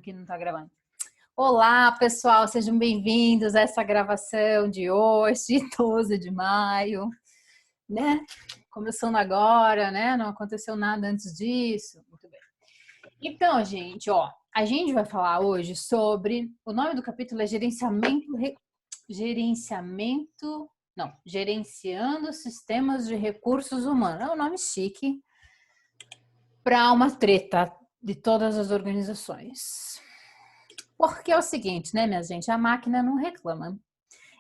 que não tá gravando. Olá, pessoal, sejam bem-vindos a essa gravação de hoje, 12 de maio, né? Começando agora, né? Não aconteceu nada antes disso. Muito bem. Então, gente, ó, a gente vai falar hoje sobre... O nome do capítulo é Gerenciando Sistemas de Recursos Humanos. É um nome chique para uma treta de todas as organizações. Porque é o seguinte, né, minha gente? A máquina não reclama.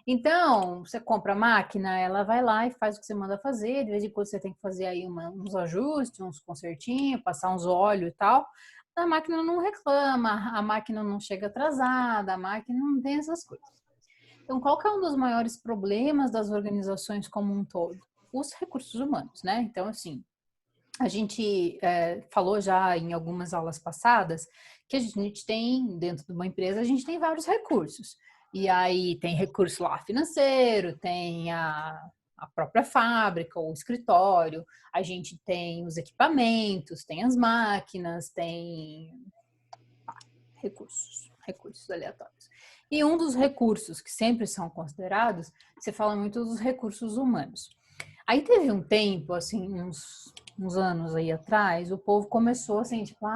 Então, você compra a máquina, ela vai lá e faz o que você manda fazer. De vez em quando você tem que fazer aí uns ajustes, uns consertinhos, passar uns óleos e tal. A máquina não reclama, a máquina não chega atrasada, a máquina não tem essas coisas. Então, qual que é um dos maiores problemas das organizações como um todo? Os recursos humanos, né? Então, assim, a gente falou já em algumas aulas passadas que a gente tem, dentro de uma empresa, a gente tem vários recursos. E aí tem recurso lá financeiro, tem a própria fábrica, o escritório, a gente tem os equipamentos, tem as máquinas, tem recursos aleatórios. E um dos recursos que sempre são considerados, você fala muito dos recursos humanos. Aí teve um tempo, assim, uns anos aí atrás, o povo começou assim, tipo,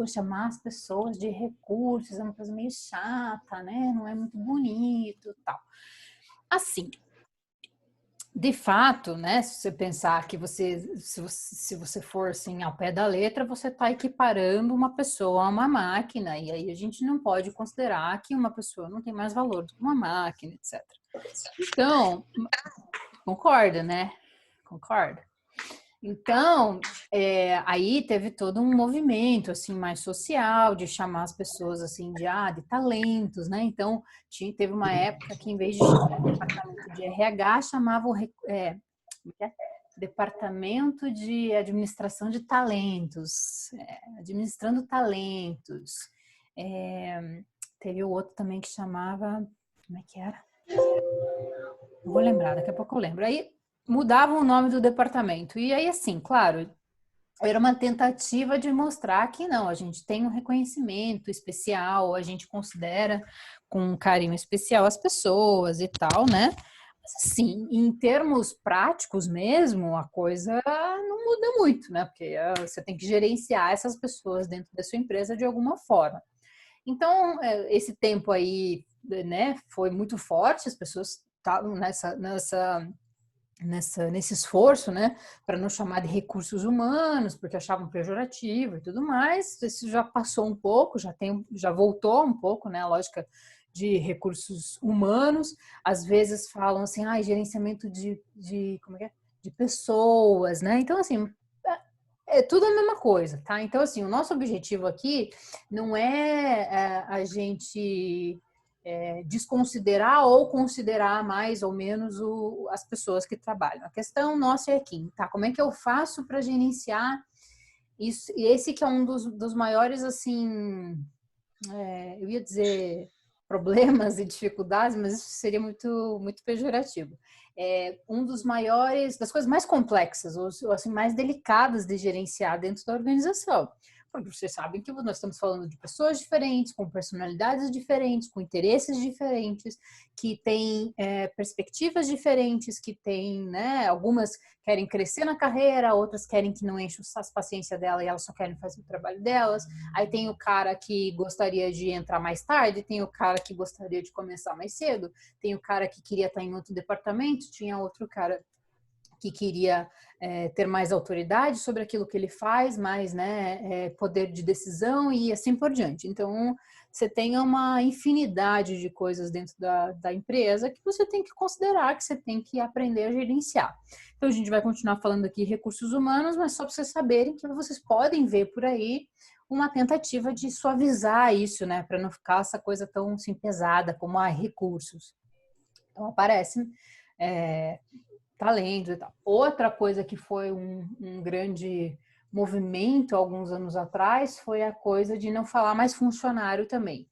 chamar as pessoas de recursos é uma coisa meio chata, né? Não é muito bonito e tal. Assim, de fato, né? Se você pensar que se você for assim ao pé da letra, você está equiparando uma pessoa a uma máquina, e aí a gente não pode considerar que uma pessoa não tem mais valor do que uma máquina, etc. Então, concorda, né? Concorda? Então, aí teve todo um movimento assim mais social de chamar as pessoas assim de talentos, né? Então teve uma época que em vez de chamar o departamento de RH chamavam Departamento de Administração de Talentos, administrando talentos. Teve o outro também que chamava, como é que era? Não vou lembrar, daqui a pouco eu lembro. Aí mudavam o nome do departamento. E aí, assim, claro, era uma tentativa de mostrar que não, a gente tem um reconhecimento especial, a gente considera com um carinho especial as pessoas e tal, né? Mas, assim, em termos práticos mesmo, a coisa não muda muito, né? Porque você tem que gerenciar essas pessoas dentro da sua empresa de alguma forma. Então, esse tempo aí, né, foi muito forte, as pessoas estavam nesse esforço, né, para não chamar de recursos humanos, porque achavam pejorativo e tudo mais. Isso já passou um pouco, já voltou um pouco, né, a lógica de recursos humanos. Às vezes falam assim, gerenciamento como é que é? De pessoas, né? Então, assim, é tudo a mesma coisa, tá? Então, assim, o nosso objetivo aqui não é a gente desconsiderar ou considerar mais ou menos as pessoas que trabalham. A questão nossa é aqui, tá? Como é que eu faço para gerenciar isso? E esse que é um dos maiores, assim, eu ia dizer problemas e dificuldades, mas isso seria muito, muito pejorativo. Um dos maiores, das coisas mais complexas, ou assim, mais delicadas de gerenciar dentro da organização. Porque vocês sabem que nós estamos falando de pessoas diferentes, com personalidades diferentes, com interesses diferentes, que têm perspectivas diferentes, que têm, né, algumas querem crescer na carreira, outras querem que não enche a paciência dela e elas só querem fazer o trabalho delas. Aí tem o cara que gostaria de entrar mais tarde, tem o cara que gostaria de começar mais cedo, tem o cara que queria estar em outro departamento, tinha outro cara que queria ter mais autoridade sobre aquilo que ele faz, mais, né, poder de decisão e assim por diante. Então, você tem uma infinidade de coisas dentro da empresa que você tem que considerar, que você tem que aprender a gerenciar. Então, a gente vai continuar falando aqui recursos humanos, mas só para vocês saberem que vocês podem ver por aí uma tentativa de suavizar isso, né, para não ficar essa coisa tão assim, pesada como recursos. Então, aparece talentos e tal. Outra coisa que foi um grande movimento alguns anos atrás foi a coisa de não falar mais funcionário também.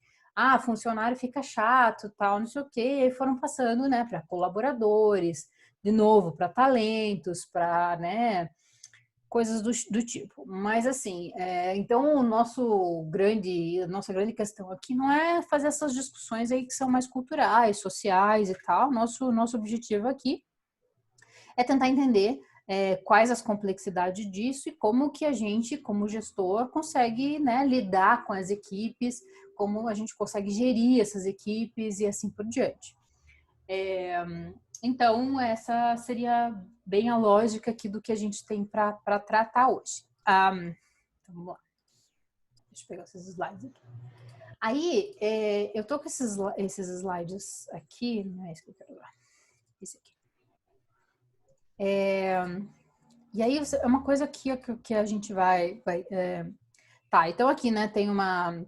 Funcionário fica chato, tal, não sei o quê. E foram passando, né, para colaboradores, de novo, para talentos, para, né, coisas do tipo. Mas assim, então a nossa grande questão aqui não é fazer essas discussões aí que são mais culturais, sociais e tal. Nosso objetivo aqui é tentar entender quais as complexidades disso e como que a gente, como gestor, consegue, né, lidar com as equipes, como a gente consegue gerir essas equipes e assim por diante. Então, essa seria bem a lógica aqui do que a gente tem para tratar hoje. Então, vamos lá. Deixa eu pegar esses slides aqui. Aí, eu tô com esses slides aqui, não é isso que eu quero usar. Esse aqui. E aí, é uma coisa aqui que a gente vai tá, então aqui, né, tem uma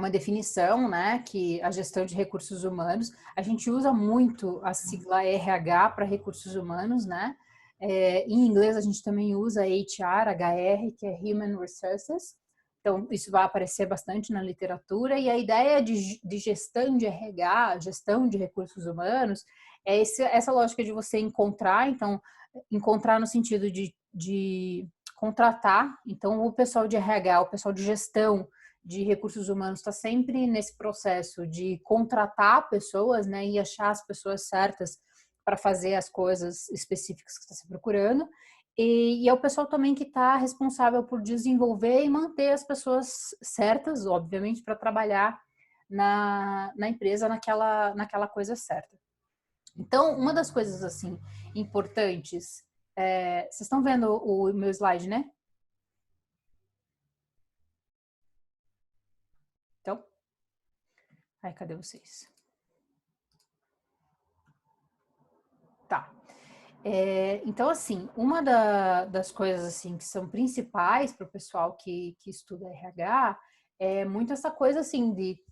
definição, né, que a gestão de recursos humanos, a gente usa muito a sigla RH para recursos humanos, né? Em inglês a gente também usa HR, que é Human Resources. Então, isso vai aparecer bastante na literatura. E a ideia de gestão de RH, gestão de recursos humanos, é essa lógica de você encontrar, então, encontrar no sentido de contratar. Então, o pessoal de RH, o pessoal de gestão de recursos humanos está sempre nesse processo de contratar pessoas, né, e achar as pessoas certas para fazer as coisas específicas que está se procurando. E é o pessoal também que está responsável por desenvolver e manter as pessoas certas, obviamente, para trabalhar na empresa naquela coisa certa. Então, uma das coisas assim importantes, vocês estão vendo o meu slide, né? Então, ai, cadê vocês? Tá. Então, assim, uma das coisas assim que são principais para o pessoal que estuda RH é muito essa coisa assim de,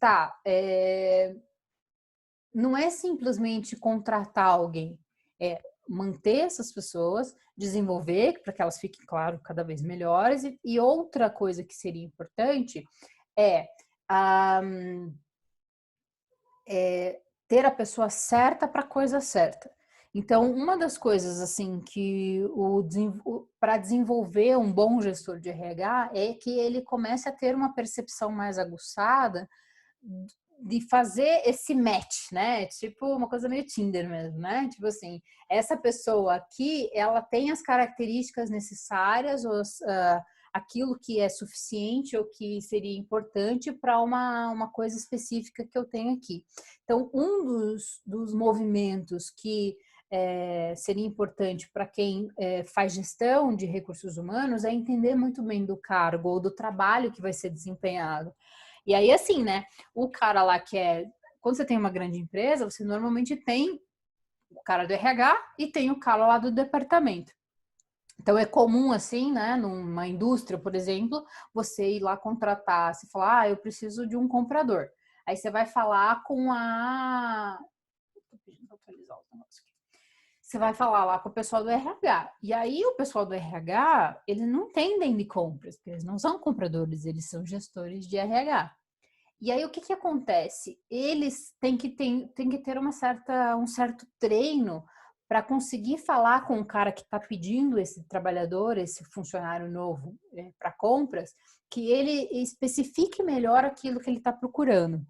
não é simplesmente contratar alguém, é manter essas pessoas, desenvolver para que elas fiquem, claro, cada vez melhores. E outra coisa que seria importante é, ter a pessoa certa para a coisa certa. Então, uma das coisas assim que para desenvolver um bom gestor de RH é que ele comece a ter uma percepção mais aguçada de fazer esse match, né? Tipo uma coisa meio Tinder mesmo, né? Tipo assim, essa pessoa aqui, ela tem as características necessárias, aquilo que é suficiente ou que seria importante para uma coisa específica que eu tenho aqui. Então, um dos movimentos que seria importante para quem faz gestão de recursos humanos é entender muito bem do cargo ou do trabalho que vai ser desempenhado. E aí, assim, né? O cara lá quando você tem uma grande empresa, você normalmente tem o cara do RH e tem o cara lá do departamento. Então, é comum, assim, né, numa indústria, por exemplo, você ir lá contratar, você falar, eu preciso de um comprador. Aí você vai falar com a... Tô pedindo pra atualizar o negócio aqui. Você vai falar lá com o pessoal do RH. E aí, o pessoal do RH, eles não entendem de compras, porque eles não são compradores, eles são gestores de RH. E aí, o que acontece? Eles têm que ter um certo treino para conseguir falar com o cara que está pedindo esse trabalhador, esse funcionário novo para compras, que ele especifique melhor aquilo que ele está procurando.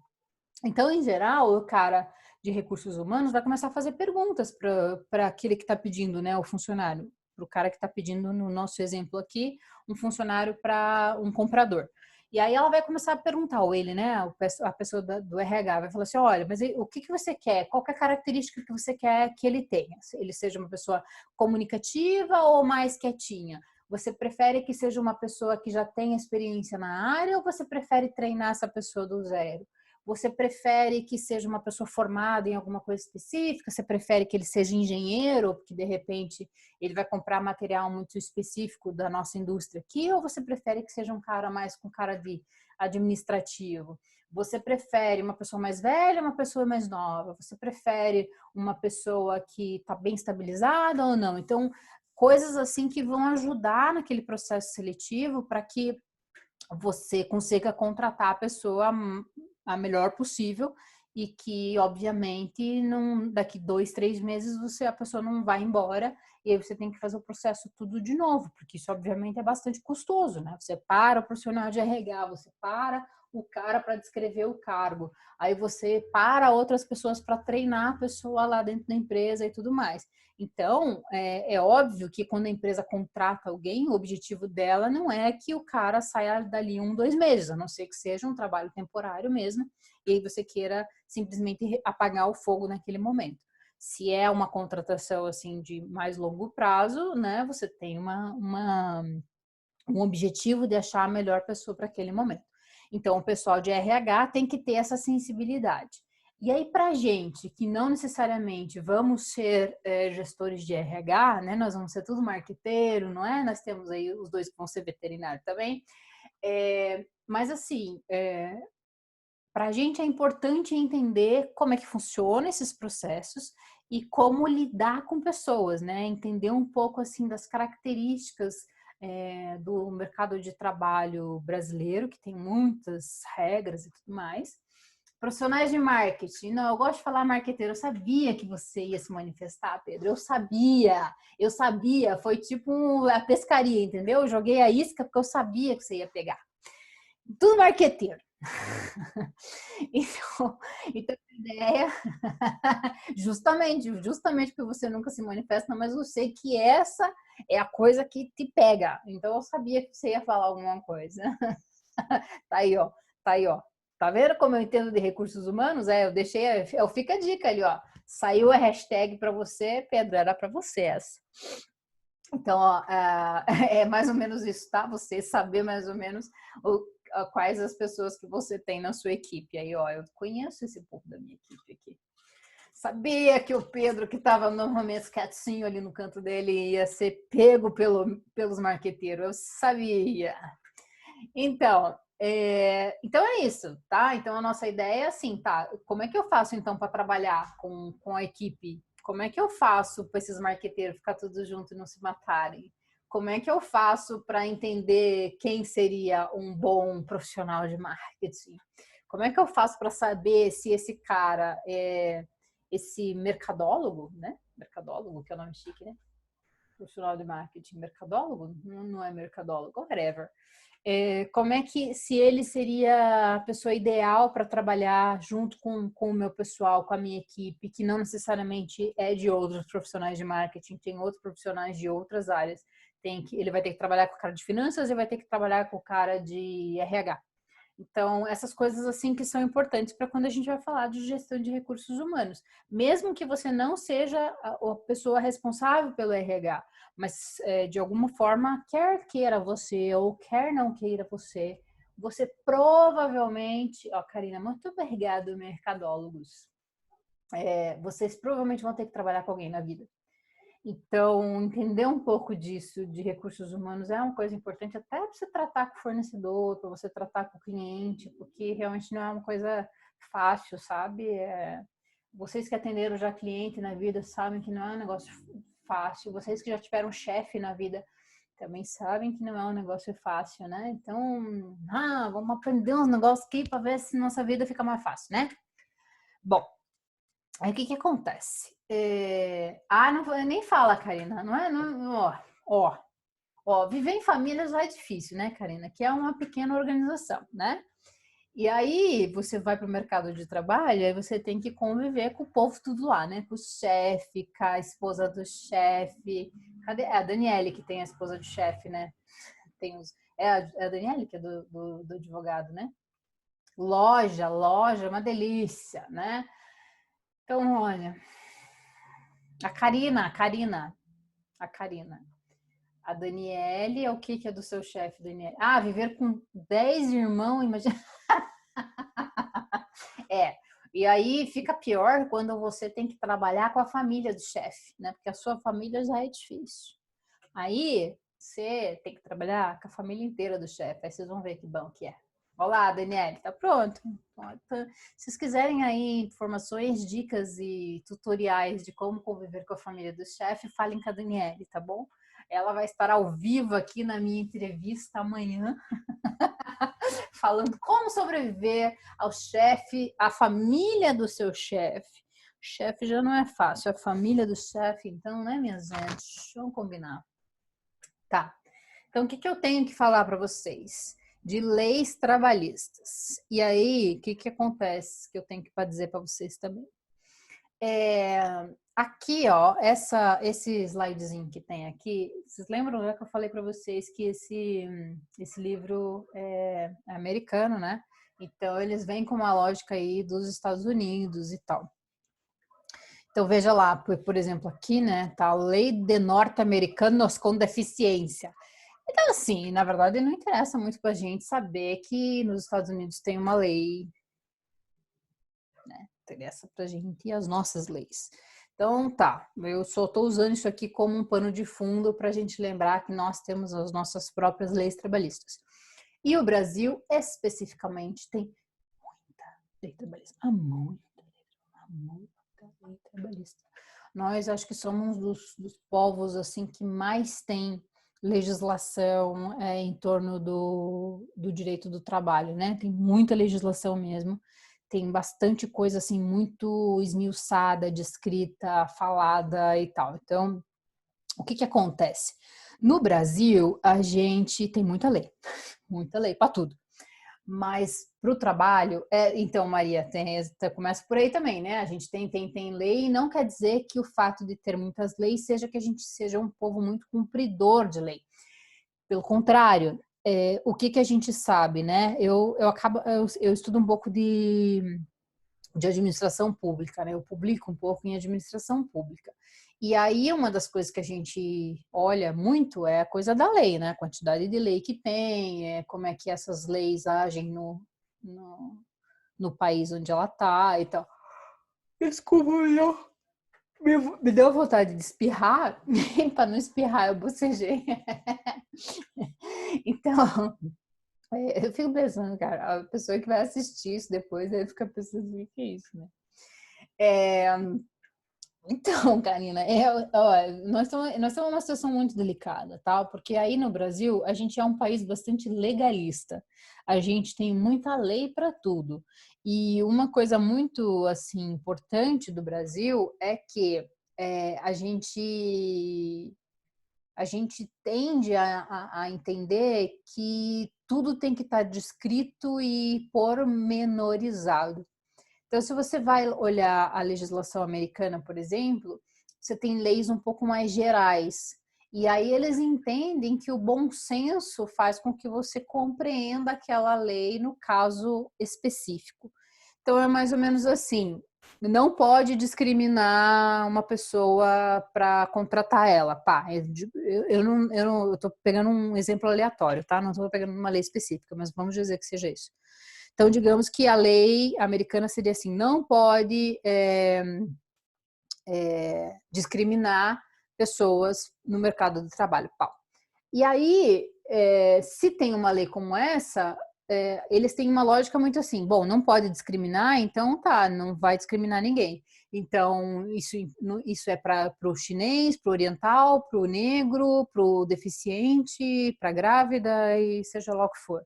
Então, em geral, o cara de recursos humanos vai começar a fazer perguntas para aquele que está pedindo, né, o funcionário, para o cara que está pedindo, no nosso exemplo aqui, um funcionário para um comprador. E aí ela vai começar a perguntar, ou ele, né, a pessoa do RH, vai falar assim, olha, mas o que você quer? Qual que é a característica que você quer que ele tenha? Ele seja uma pessoa comunicativa ou mais quietinha? Você prefere que seja uma pessoa que já tenha experiência na área ou você prefere treinar essa pessoa do zero? Você prefere que seja uma pessoa formada em alguma coisa específica? Você prefere que ele seja engenheiro, porque de repente ele vai comprar material muito específico da nossa indústria aqui? Ou você prefere que seja um cara mais com cara de administrativo? Você prefere uma pessoa mais velha ou uma pessoa mais nova? Você prefere uma pessoa que está bem estabilizada ou não? Então, coisas assim que vão ajudar naquele processo seletivo para que você consiga contratar a pessoa a melhor possível e que, obviamente, não, daqui 2, 3 meses a pessoa não vai embora e aí você tem que fazer o processo tudo de novo, porque isso, obviamente, é bastante custoso, né? Você para o profissional de RH, você para o cara para descrever o cargo, aí você para outras pessoas para treinar a pessoa lá dentro da empresa e tudo mais. Então, é óbvio que quando a empresa contrata alguém, o objetivo dela não é que o cara saia dali 1, 2 meses, a não ser que seja um trabalho temporário mesmo, e aí você queira simplesmente apagar o fogo naquele momento. Se é uma contratação assim de mais longo prazo, né, você tem um objetivo de achar a melhor pessoa para aquele momento. Então, o pessoal de RH tem que ter essa sensibilidade. E aí, para a gente que não necessariamente vamos ser gestores de RH, né? Nós vamos ser tudo marqueteiro, não é? Nós temos aí os dois que vão ser veterinário também. Mas assim, para a gente é importante entender como é que funciona esses processos e como lidar com pessoas, né? Entender um pouco assim das características do mercado de trabalho brasileiro, que tem muitas regras e tudo mais. Profissionais de marketing. Não, eu gosto de falar marqueteiro. Eu sabia que você ia se manifestar, Pedro. Eu sabia. Foi tipo a pescaria, entendeu? Eu joguei a isca porque eu sabia que você ia pegar. Tudo marqueteiro. Então, a ideia, justamente porque você nunca se manifesta, mas eu sei que essa é a coisa que te pega. Então, eu sabia que você ia falar alguma coisa. Tá aí, ó. Tá aí, ó. Tá vendo como eu entendo de recursos humanos? Eu deixei, fica a dica ali, ó. Saiu a hashtag para você, Pedro, era para você essa. Então, ó, é mais ou menos isso, tá? Você saber mais ou menos quais as pessoas que você tem na sua equipe. Aí, ó, eu conheço esse povo da minha equipe aqui. Sabia que o Pedro, que estava normalmente quietinho ali no canto dele, ia ser pego pelos marqueteiros. Eu sabia. Então, então é isso, tá? Então a nossa ideia é assim, tá? Como é que eu faço então para trabalhar com a equipe? Como é que eu faço para esses marqueteiros ficar todos juntos e não se matarem? Como é que eu faço para entender quem seria um bom profissional de marketing? Como é que eu faço para saber se esse cara é esse mercadólogo, né? Mercadólogo, que é o nome chique, né? Profissional de marketing, mercadólogo? Não é mercadólogo, whatever. Como é que, se ele seria a pessoa ideal para trabalhar junto com o meu pessoal, com a minha equipe, que não necessariamente é de outros profissionais de marketing, tem outros profissionais de outras áreas. Ele vai ter que trabalhar com o cara de finanças e vai ter que trabalhar com o cara de RH. Então, essas coisas assim que são importantes para quando a gente vai falar de gestão de recursos humanos. Mesmo que você não seja a pessoa responsável pelo RH, mas de alguma forma, quer queira você ou quer não queira você, você provavelmente... Ó, Karina, muito obrigada, mercadólogos. Vocês provavelmente vão ter que trabalhar com alguém na vida. Então, entender um pouco disso de recursos humanos é uma coisa importante até para você tratar com o fornecedor, para você tratar com o cliente, porque realmente não é uma coisa fácil, sabe? Vocês que atenderam já cliente na vida sabem que não é um negócio fácil. Vocês que já tiveram chefe na vida também sabem que não é um negócio fácil, né? Então, vamos aprender uns negócios aqui para ver se nossa vida fica mais fácil, né? Bom, aí o que acontece? Não, nem fala, Karina, não é? Não, viver em família já é difícil, né, Karina? Que é uma pequena organização, né? E aí você vai para o mercado de trabalho, aí você tem que conviver com o povo tudo lá, né? Com o chefe, com a esposa do chefe. Cadê? É a Daniele que tem a esposa do chefe, né? É a Daniele que é do advogado, né? Loja, uma delícia, né? Então, olha, a Karina. A Daniele é o que é do seu chefe, Daniele? Viver com 10 irmãos, imagina. E aí fica pior quando você tem que trabalhar com a família do chefe, né? Porque a sua família já é difícil. Aí você tem que trabalhar com a família inteira do chefe. Aí vocês vão ver que bom que é. Olá, Daniele, tá pronto? Se vocês quiserem aí informações, dicas e tutoriais de como conviver com a família do chefe, falem com a Daniele, tá bom? Ela vai estar ao vivo aqui na minha entrevista amanhã, falando como sobreviver ao chefe, à família do seu chefe. O chefe já não é fácil, a família do chefe, então, né, minha gente? Vamos combinar. Tá. Então, o que eu tenho que falar para vocês? De leis trabalhistas. E aí, o que acontece que eu tenho que dizer para vocês também? Aqui, ó, esse slidezinho que tem aqui, vocês lembram, né, que eu falei para vocês que esse livro é americano, né? Então, eles vêm com uma lógica aí dos Estados Unidos e tal. Então, veja lá, por exemplo, aqui, né, tá a Lei de Norte-Americanos com Deficiência. Então, assim, na verdade, não interessa muito pra gente saber que nos Estados Unidos tem uma lei, né? Interessa pra gente as nossas leis. Então, tá, eu só estou usando isso aqui como um pano de fundo para a gente lembrar que nós temos as nossas próprias leis trabalhistas. E o Brasil, especificamente, tem muita lei trabalhista. Muita lei trabalhista. Nós acho que somos dos povos assim que mais tem legislação em torno do direito do trabalho, né? Tem muita legislação mesmo. Tem bastante coisa assim muito esmiuçada, descrita, falada e tal. Então, o que acontece? No Brasil, a gente tem muita lei para tudo. Mas para o trabalho, então, Maria, começa por aí também, né? A gente tem lei, e não quer dizer que o fato de ter muitas leis seja que a gente seja um povo muito cumpridor de lei. Pelo contrário, o que a gente sabe, né? Eu estudo um pouco de administração pública, né? Eu publico um pouco em administração pública. E aí uma das coisas que a gente olha muito é a coisa da lei, né? A quantidade de lei que tem, como é que essas leis agem no país onde ela tá e tal. Desculpa, me deu vontade de espirrar, para não espirrar eu bocejei. Então, eu fico pensando, cara, a pessoa que vai assistir isso depois, aí fica pensando, o que é isso, né? Então, Karina, nós estamos numa situação muito delicada, tá? Porque aí no Brasil, a gente é um país bastante legalista. A gente tem muita lei para tudo. E uma coisa muito, assim, importante do Brasil é que a gente tende a entender que tudo tem que estar descrito e pormenorizado. Então, se você vai olhar a legislação americana, por exemplo, você tem leis um pouco mais gerais. E aí eles entendem que o bom senso faz com que você compreenda aquela lei no caso específico. Então, é mais ou menos assim: não pode discriminar uma pessoa para contratar ela. Pá, eu tô pegando um exemplo aleatório, tá? Não estou pegando uma lei específica, mas vamos dizer que seja isso. Então, digamos que a lei americana seria assim: não pode discriminar pessoas no mercado do trabalho. Pau. E aí, se tem uma lei como essa, eles têm uma lógica muito assim: bom, não pode discriminar, então tá, não vai discriminar ninguém. Então, isso é para o chinês, para o oriental, para o negro, para o deficiente, para a grávida e seja lá o que for.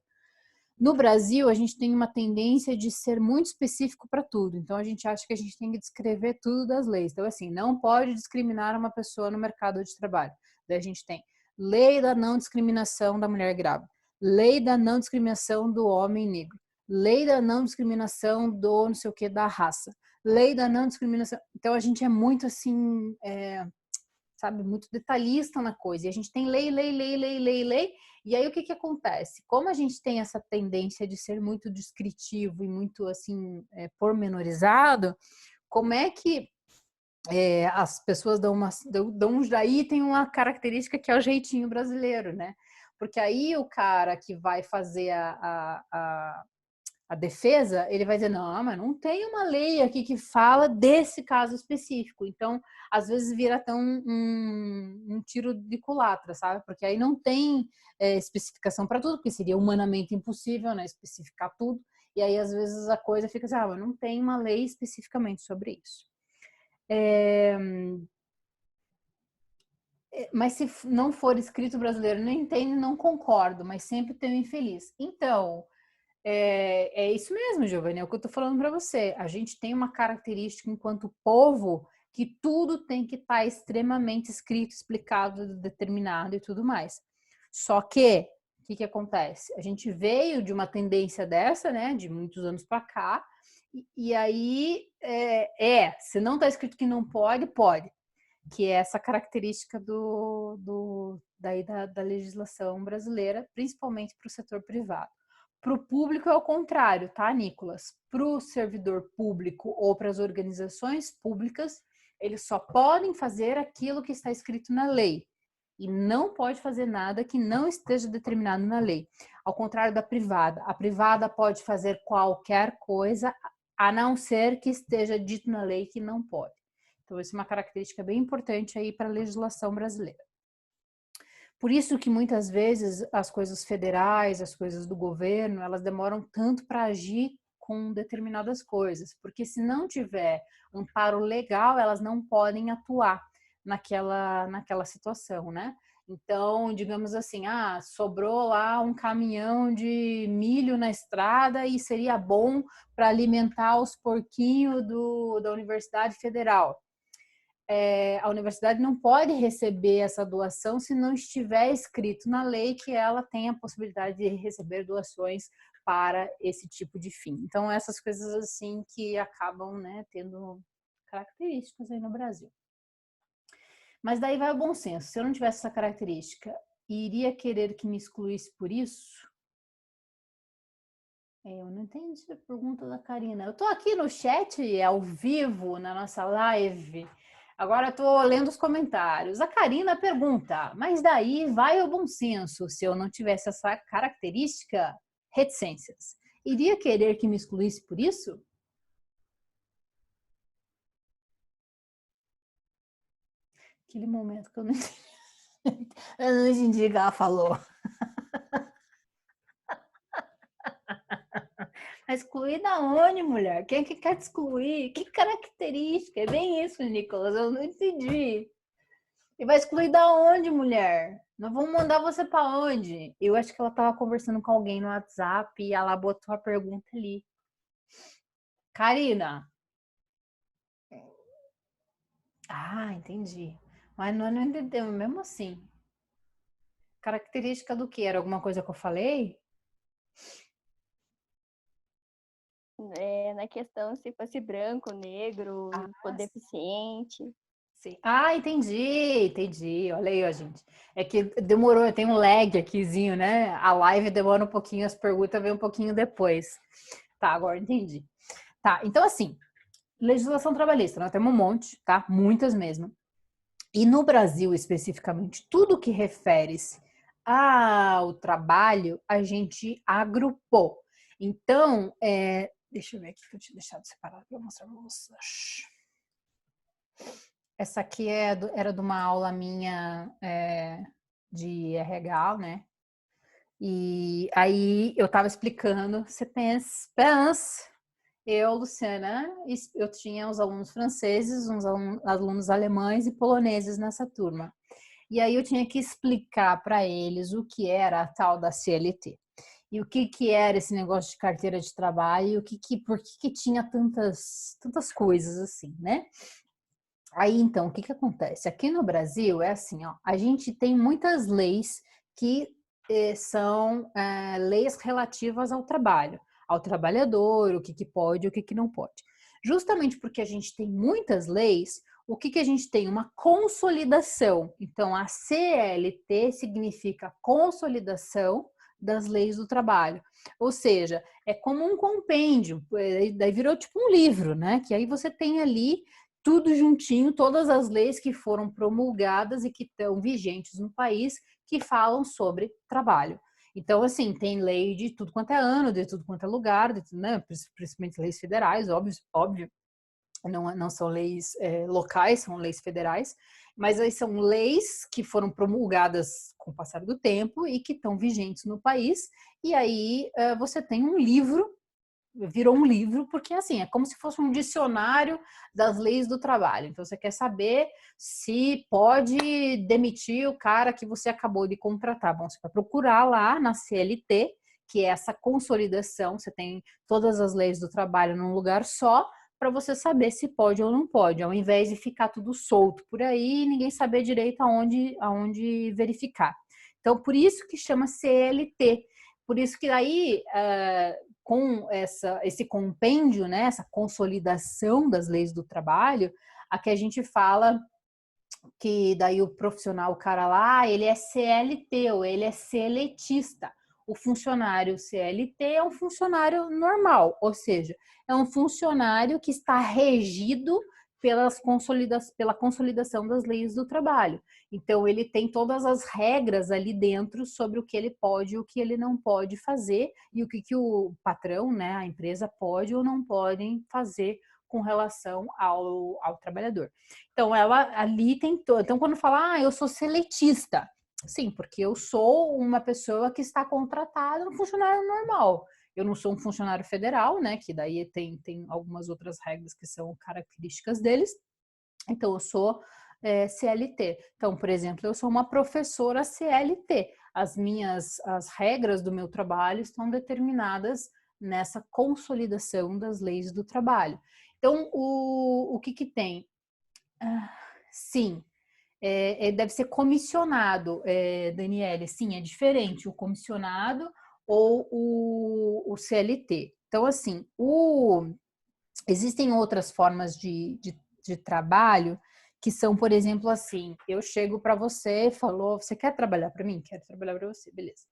No Brasil, a gente tem uma tendência de ser muito específico para tudo. Então, a gente acha que a gente tem que descrever tudo das leis. Então, assim, não pode discriminar uma pessoa no mercado de trabalho. Daí a gente tem lei da não discriminação da mulher grávida, lei da não discriminação do homem negro, lei da não discriminação do não sei o que da raça, lei da não discriminação. Então, a gente é muito assim, sabe, muito detalhista na coisa. E a gente tem lei, lei, lei, lei, lei, lei. E aí o que acontece? Como a gente tem essa tendência de ser muito descritivo e muito assim pormenorizado, como é que as pessoas daí tem uma característica que é o jeitinho brasileiro, né? Porque aí o cara que vai fazer a defesa, ele vai dizer, não, mas não tem uma lei aqui que fala desse caso específico. Então, às vezes vira até um tiro de culatra, sabe? Porque aí não tem especificação para tudo, porque seria humanamente impossível, né, especificar tudo. E aí, às vezes, a coisa fica assim, mas não tem uma lei especificamente sobre isso. Mas se não for escrito brasileiro, não entendo, não concordo, mas sempre tem um infeliz. Então, é isso mesmo, Giovanni, é o que eu estou falando para você. A gente tem uma característica enquanto povo que tudo tem que estar extremamente escrito, explicado, determinado e tudo mais. Só que, o que acontece? A gente veio de uma tendência dessa, né, de muitos anos para cá, e aí, se não está escrito que não pode, pode. Que é essa característica da legislação brasileira, principalmente para o setor privado. Para o público é o contrário, tá, Nicolas? Para o servidor público ou para as organizações públicas, eles só podem fazer aquilo que está escrito na lei e não pode fazer nada que não esteja determinado na lei. Ao contrário da privada, a privada pode fazer qualquer coisa a não ser que esteja dito na lei que não pode. Então, essa é uma característica bem importante aí para a legislação brasileira. Por isso que muitas vezes as coisas federais, as coisas do governo, elas demoram tanto para agir com determinadas coisas, porque se não tiver amparo legal, elas não podem atuar naquela situação, né? Então, digamos assim, sobrou lá um caminhão de milho na estrada e seria bom para alimentar os porquinhos da Universidade Federal. A universidade não pode receber essa doação se não estiver escrito na lei que ela tem a possibilidade de receber doações para esse tipo de fim. Então, essas coisas assim que acabam, né, tendo características aí no Brasil. Mas daí vai o bom senso. Se eu não tivesse essa característica, iria querer que me excluísse por isso? Eu não entendi a pergunta da Karina. Eu estou aqui no chat, ao vivo, na nossa live. Agora estou lendo os comentários. A Karina pergunta, mas daí vai o bom senso. Se eu não tivesse essa característica, reticências. Iria querer que me excluísse por isso? Aquele momento que eu não entendi. Eu não entendi o que ela falou. Excluir da onde, mulher? Quem é que quer te excluir? Que característica? É bem isso, Nicolas. Eu não entendi. E vai excluir da onde, mulher? Nós vamos mandar você para onde? Eu acho que ela estava conversando com alguém no WhatsApp e ela botou a pergunta ali. Karina. Entendi. Mas nós não entendemos mesmo assim. Característica do que? Era alguma coisa que eu falei? Na questão se fosse branco, negro, ou deficiente. Sim. Entendi. Olha aí, ó, gente. É que demorou, tem um lag aquizinho, né? A live demora um pouquinho, as perguntas vêm um pouquinho depois. Tá, agora entendi. Tá, então assim, legislação trabalhista, nós temos um monte, tá? Muitas mesmo. E no Brasil, especificamente, tudo que refere-se ao trabalho, a gente agrupou. Então, deixa eu ver aqui que eu tinha deixado separado para mostrar para vocês. Essa aqui era de uma aula minha de RH, né? E aí eu estava explicando, você pensa, eu, Luciana, eu tinha uns alunos franceses, uns alunos alemães e poloneses nessa turma. E aí eu tinha que explicar para eles o que era a tal da CLT. E o que era esse negócio de carteira de trabalho, e por que tinha tantas coisas assim, né? Aí, então, o que acontece? Aqui no Brasil é assim, ó, a gente tem muitas leis que são leis relativas ao trabalho, ao trabalhador, o que pode e o que não pode. Justamente porque a gente tem muitas leis, o que a gente tem? Uma consolidação. Então, a CLT significa consolidação das leis do trabalho. Ou seja, é como um compêndio, daí virou tipo um livro, né? Que aí você tem ali tudo juntinho, todas as leis que foram promulgadas e que estão vigentes no país que falam sobre trabalho. Então, assim, tem lei de tudo quanto é ano, de tudo quanto é lugar, né? Principalmente leis federais, óbvio. Não são leis locais, são leis federais, mas aí são leis que foram promulgadas com o passar do tempo e que estão vigentes no país. E aí você tem um livro virou um livro, porque assim, é como se fosse um dicionário das leis do trabalho. Então, você quer saber se pode demitir o cara que você acabou de contratar. Bom, você vai procurar lá na CLT, que é essa consolidação, você tem todas as leis do trabalho num lugar só, para você saber se pode ou não pode, ao invés de ficar tudo solto por aí e ninguém saber direito aonde verificar. Então, por isso que chama CLT. Por isso que aí, com esse compêndio, né, essa consolidação das leis do trabalho, aqui a gente fala que daí o profissional, o cara lá, ele é CLT ou ele é seletista. O funcionário CLT é um funcionário normal, ou seja, é um funcionário que está regido pela consolidação das leis do trabalho. Então, ele tem todas as regras ali dentro sobre o que ele pode e o que ele não pode fazer e o que o patrão, né, a empresa pode ou não podem fazer com relação ao trabalhador. Então, ela ali tem todo. Então, quando fala, eu sou seletista, sim, porque eu sou uma pessoa que está contratada no funcionário normal. Eu não sou um funcionário federal, né? Que daí tem algumas outras regras que são características deles. Então, eu sou CLT. Então, por exemplo, eu sou uma professora CLT. As regras do meu trabalho estão determinadas nessa consolidação das leis do trabalho. Então, o que tem? Sim, deve ser comissionado, Daniele. Sim, é diferente o comissionado ou o CLT. Então, assim, existem outras formas de trabalho que são, por exemplo, assim, eu chego para você e falo, você quer trabalhar para mim? Quero trabalhar para você, beleza.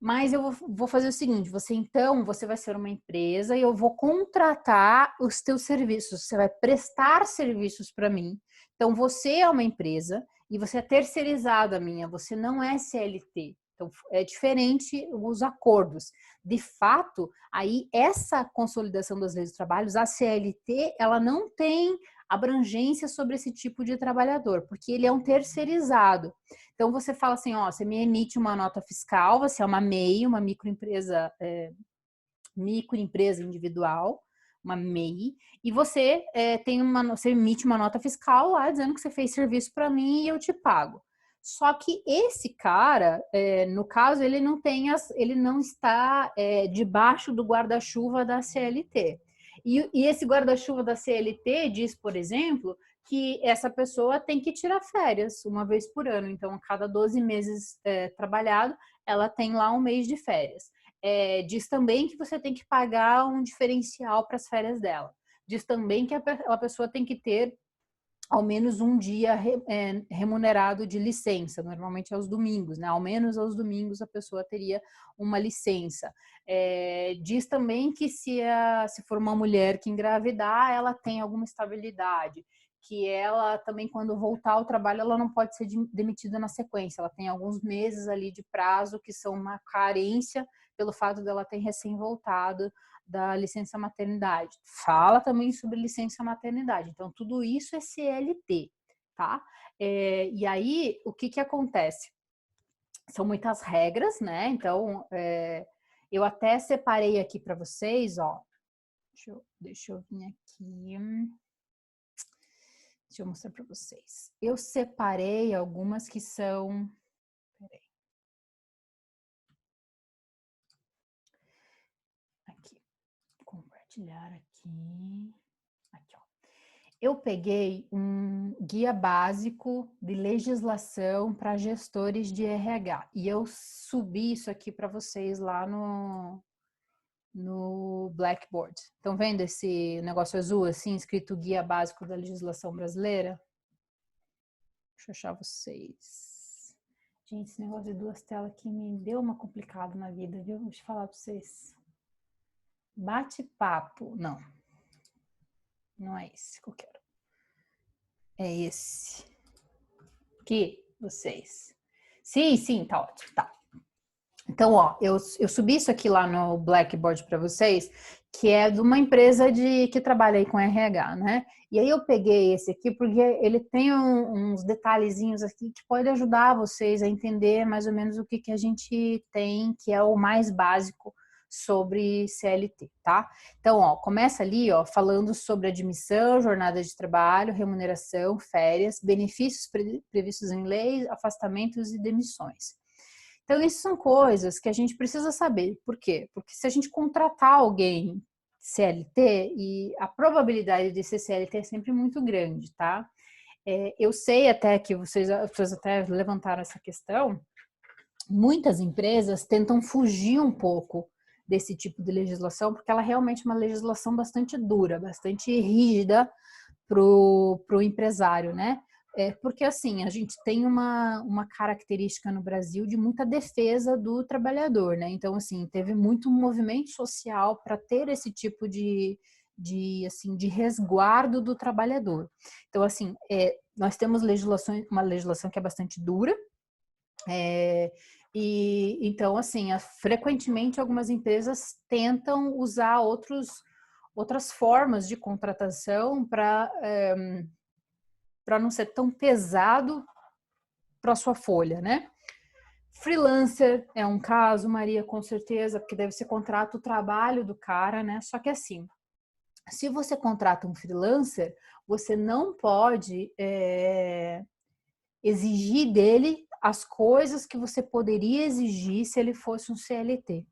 Mas eu vou fazer o seguinte, você vai ser uma empresa e eu vou contratar os teus serviços, você vai prestar serviços para mim. Então, você é uma empresa e você é terceirizado a minha, você não é CLT. Então, é diferente os acordos. De fato, aí essa consolidação das leis do trabalho, a CLT, ela não tem abrangência sobre esse tipo de trabalhador, porque ele é um terceirizado. Então, você fala assim, você me emite uma nota fiscal, você é uma MEI, uma microempresa individual, uma MEI, e você você emite uma nota fiscal lá dizendo que você fez serviço para mim e eu te pago. Só que esse cara, no caso, ele não está debaixo do guarda-chuva da CLT. E esse guarda-chuva da CLT diz, por exemplo, que essa pessoa tem que tirar férias uma vez por ano. Então, a cada 12 meses trabalhado, ela tem lá um mês de férias. Diz também que você tem que pagar um diferencial para as férias dela. Diz também que a pessoa tem que ter ao menos um dia remunerado de licença, normalmente aos domingos, né? Ao menos aos domingos a pessoa teria uma licença. Diz também que se for uma mulher que engravidar, ela tem alguma estabilidade, que ela também, quando voltar ao trabalho, ela não pode ser demitida na sequência, ela tem alguns meses ali de prazo que são uma carência pelo fato dela ter recém-voltado da licença maternidade. Fala também sobre licença maternidade. Então, tudo isso é CLT, tá? E aí, o que acontece? São muitas regras, né? Então, eu até separei aqui para vocês, ó. Deixa eu vir aqui. Deixa eu mostrar para vocês. Eu separei algumas que são... Peraí. Aqui. Compartilhar aqui. Aqui, ó. Eu peguei um guia básico de legislação para gestores de RH e eu subi isso aqui para vocês lá no Blackboard. Estão vendo esse negócio azul assim, escrito Guia Básico da Legislação Brasileira? Deixa eu achar vocês. Gente, esse negócio de duas telas aqui me deu uma complicada na vida, viu? Deixa eu falar para vocês. Bate-papo. Não é esse que eu quero. É esse. Aqui, vocês. Sim, tá ótimo, tá. Então, ó, eu subi isso aqui lá no Blackboard para vocês, que é de uma empresa que trabalha aí com RH, né? E aí eu peguei esse aqui porque ele tem uns detalhezinhos aqui que pode ajudar vocês a entender mais ou menos o que a gente tem, que é o mais básico sobre CLT, tá? Então, ó, começa ali, ó, falando sobre admissão, jornada de trabalho, remuneração, férias, benefícios previstos em lei, afastamentos e demissões. Então, isso são coisas que a gente precisa saber. Por quê? Porque se a gente contratar alguém CLT, e a probabilidade de ser CLT é sempre muito grande, tá? Eu sei até que vocês até levantaram essa questão, muitas empresas tentam fugir um pouco desse tipo de legislação, porque ela realmente é uma legislação bastante dura, bastante rígida para o empresário, né? Porque assim, a gente tem uma característica no Brasil de muita defesa do trabalhador, né? Então, assim, teve muito movimento social para ter esse tipo de resguardo do trabalhador. Então, assim, nós temos uma legislação que é bastante dura, e então, assim, frequentemente algumas empresas tentam usar outras formas de contratação para não ser tão pesado para a sua folha, né? Freelancer é um caso, Maria, com certeza, porque deve ser contrato o trabalho do cara, né? Só que assim, se você contrata um freelancer, você não pode exigir dele as coisas que você poderia exigir se ele fosse um CLT.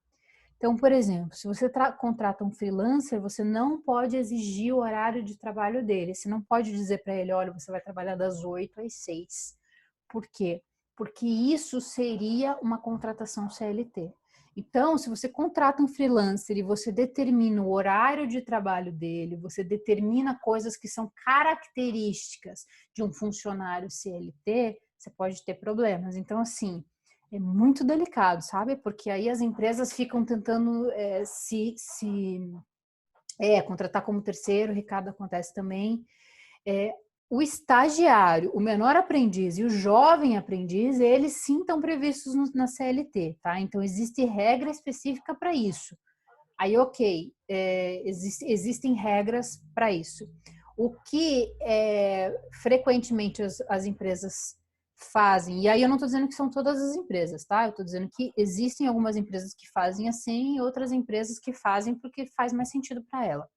Então, por exemplo, se você contrata um freelancer, você não pode exigir o horário de trabalho dele. Você não pode dizer para ele, olha, você vai trabalhar das 8 às 6. Por quê? Porque isso seria uma contratação CLT. Então, se você contrata um freelancer e você determina o horário de trabalho dele, você determina coisas que são características de um funcionário CLT, você pode ter problemas. Então, assim, é muito delicado, sabe? Porque aí as empresas ficam tentando contratar como terceiro, Ricardo, acontece também. O estagiário, o menor aprendiz e o jovem aprendiz, eles sim estão previstos na CLT, tá? Então, existe regra específica para isso. Aí, ok, existem regras para isso. O que frequentemente as empresas fazem, e aí eu não estou dizendo que são todas as empresas, tá? Eu estou dizendo que existem algumas empresas que fazem assim e outras empresas que fazem porque faz mais sentido para ela,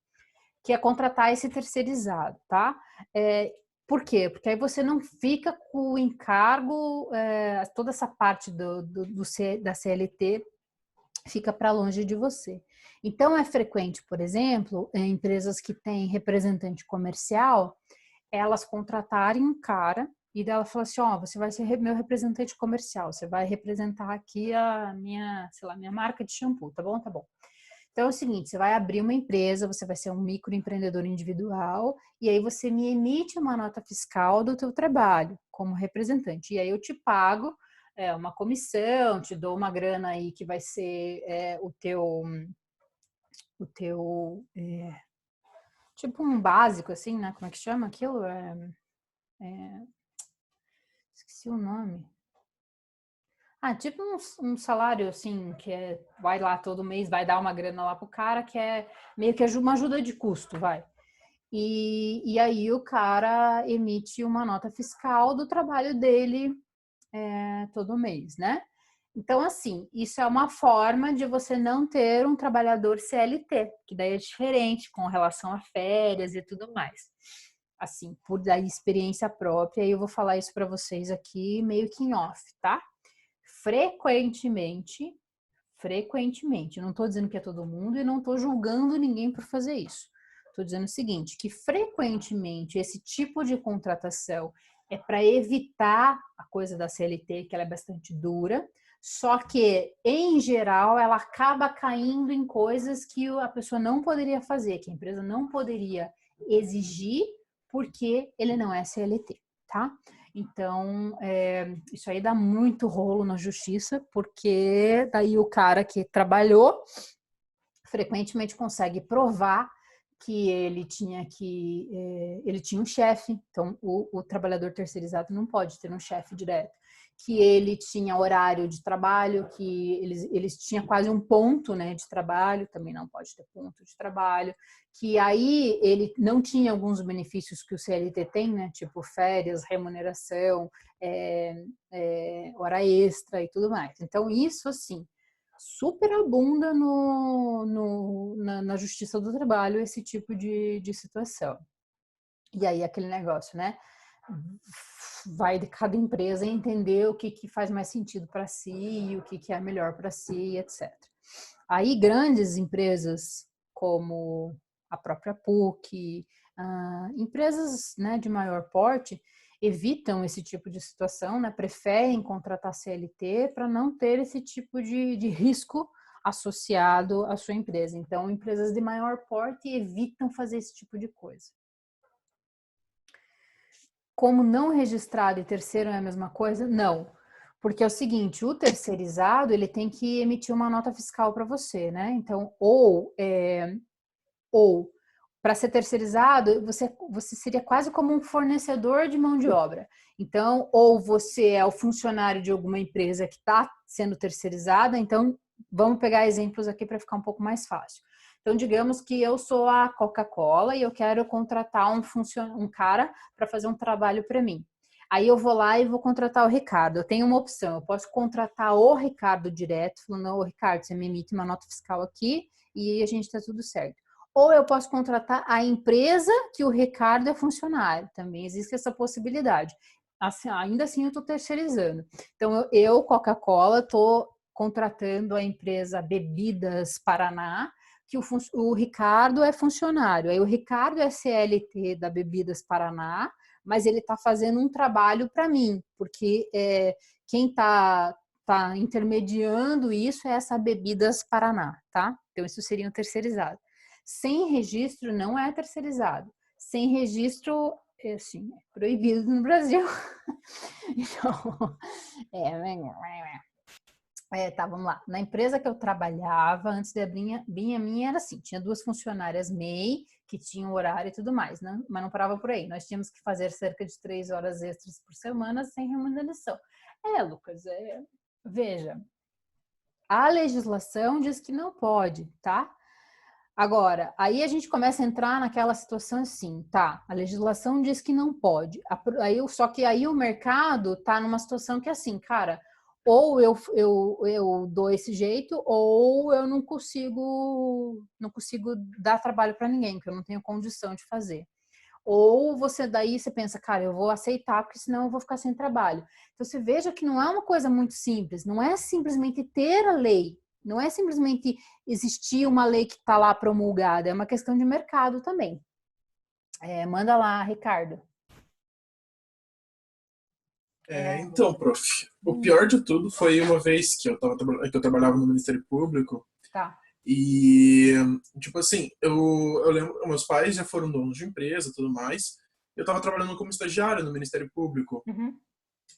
que é contratar esse terceirizado, tá? Por quê? Porque aí você não fica com o encargo, toda essa parte da CLT fica para longe de você. Então, é frequente, por exemplo, em empresas que têm representante comercial, elas contratarem um cara e dela falar assim, ó, você vai ser meu representante comercial, você vai representar aqui a minha, sei lá, minha marca de shampoo, tá bom? Tá bom. Então é o seguinte, você vai abrir uma empresa, você vai ser um microempreendedor individual e aí você me emite uma nota fiscal do teu trabalho como representante. E aí eu te pago uma comissão, te dou uma grana aí que vai ser tipo um básico assim, né? Como é que chama aquilo? Esqueci o nome. Tipo um salário assim, que vai lá todo mês, vai dar uma grana lá pro cara, que é meio que uma ajuda de custo, vai. E aí o cara emite uma nota fiscal do trabalho dele todo mês, né? Então, assim, isso é uma forma de você não ter um trabalhador CLT, que daí é diferente com relação a férias e tudo mais. Assim, por daí experiência própria, e eu vou falar isso para vocês aqui meio que em off, tá? Frequentemente, eu não estou dizendo que é todo mundo e não estou julgando ninguém por fazer isso. Estou dizendo o seguinte, que frequentemente esse tipo de contratação é para evitar a coisa da CLT, que ela é bastante dura, só que, em geral, ela acaba caindo em coisas que a pessoa não poderia fazer, que a empresa não poderia exigir, porque ele não é CLT, tá? Então, isso aí dá muito rolo na justiça, porque daí o cara que trabalhou frequentemente consegue provar que ele tinha um chefe, então o trabalhador terceirizado não pode ter um chefe direto, que ele tinha horário de trabalho, que eles tinham quase um ponto, né, de trabalho, também não pode ter ponto de trabalho, que aí ele não tinha alguns benefícios que o CLT tem, né, tipo férias, remuneração, hora extra e tudo mais. Então, isso assim, super abunda na Justiça do Trabalho esse tipo de situação. E aí aquele negócio, né? Vai de cada empresa entender o que faz mais sentido para si e o que é melhor para si, etc. Aí grandes empresas como a própria PUC, empresas, né, de maior porte, evitam esse tipo de situação, né, preferem contratar CLT para não ter esse tipo de risco associado à sua empresa. Então, empresas de maior porte evitam fazer esse tipo de coisa. Como não registrado e terceiro é a mesma coisa? Não. Porque é o seguinte, o terceirizado, ele tem que emitir uma nota fiscal para você, né? Então, ou para ser terceirizado, você seria quase como um fornecedor de mão de obra. Então, ou você é o funcionário de alguma empresa que está sendo terceirizada, então, vamos pegar exemplos aqui para ficar um pouco mais fácil. Então, digamos que eu sou a Coca-Cola e eu quero contratar um cara para fazer um trabalho para mim. Aí eu vou lá e vou contratar o Ricardo. Eu tenho uma opção, eu posso contratar o Ricardo direto, falando, ô Ricardo, você me emite uma nota fiscal aqui e a gente está tudo certo. Ou eu posso contratar a empresa que o Ricardo é funcionário. Também existe essa possibilidade. Assim, ainda assim, eu estou terceirizando. Então, eu Coca-Cola, estou contratando a empresa Bebidas Paraná, que o Ricardo é funcionário. Aí o Ricardo é CLT da Bebidas Paraná, mas ele está fazendo um trabalho para mim, porque quem está intermediando isso é essa Bebidas Paraná, tá? Então, isso seria um terceirizado. Sem registro não é terceirizado. Sem registro, assim, é proibido no Brasil. Então, tá, vamos lá. Na empresa que eu trabalhava, antes de abrir a minha era assim, tinha 2 funcionárias MEI, que tinham horário e tudo mais, né? Mas não parava por aí. Nós tínhamos que fazer cerca de 3 horas extras por semana sem remuneração. Lucas, veja, a legislação diz que não pode, tá? Agora, aí a gente começa a entrar naquela situação assim, tá? A legislação diz que não pode. Só que aí o mercado tá numa situação que é assim, cara, ou eu dou esse jeito, ou eu não consigo dar trabalho para ninguém, que eu não tenho condição de fazer. Ou você pensa, cara, eu vou aceitar, porque senão eu vou ficar sem trabalho. Então você veja que não é uma coisa muito simples, não é simplesmente ter a lei, não é simplesmente existir uma lei que está lá promulgada, é uma questão de mercado também. Manda lá, Ricardo. Então, prof, o pior de tudo foi uma vez que eu trabalhava no Ministério Público. Tá. E, tipo assim, eu lembro, meus pais já foram donos de empresa e tudo mais. Eu tava trabalhando como estagiário no Ministério Público. Uhum.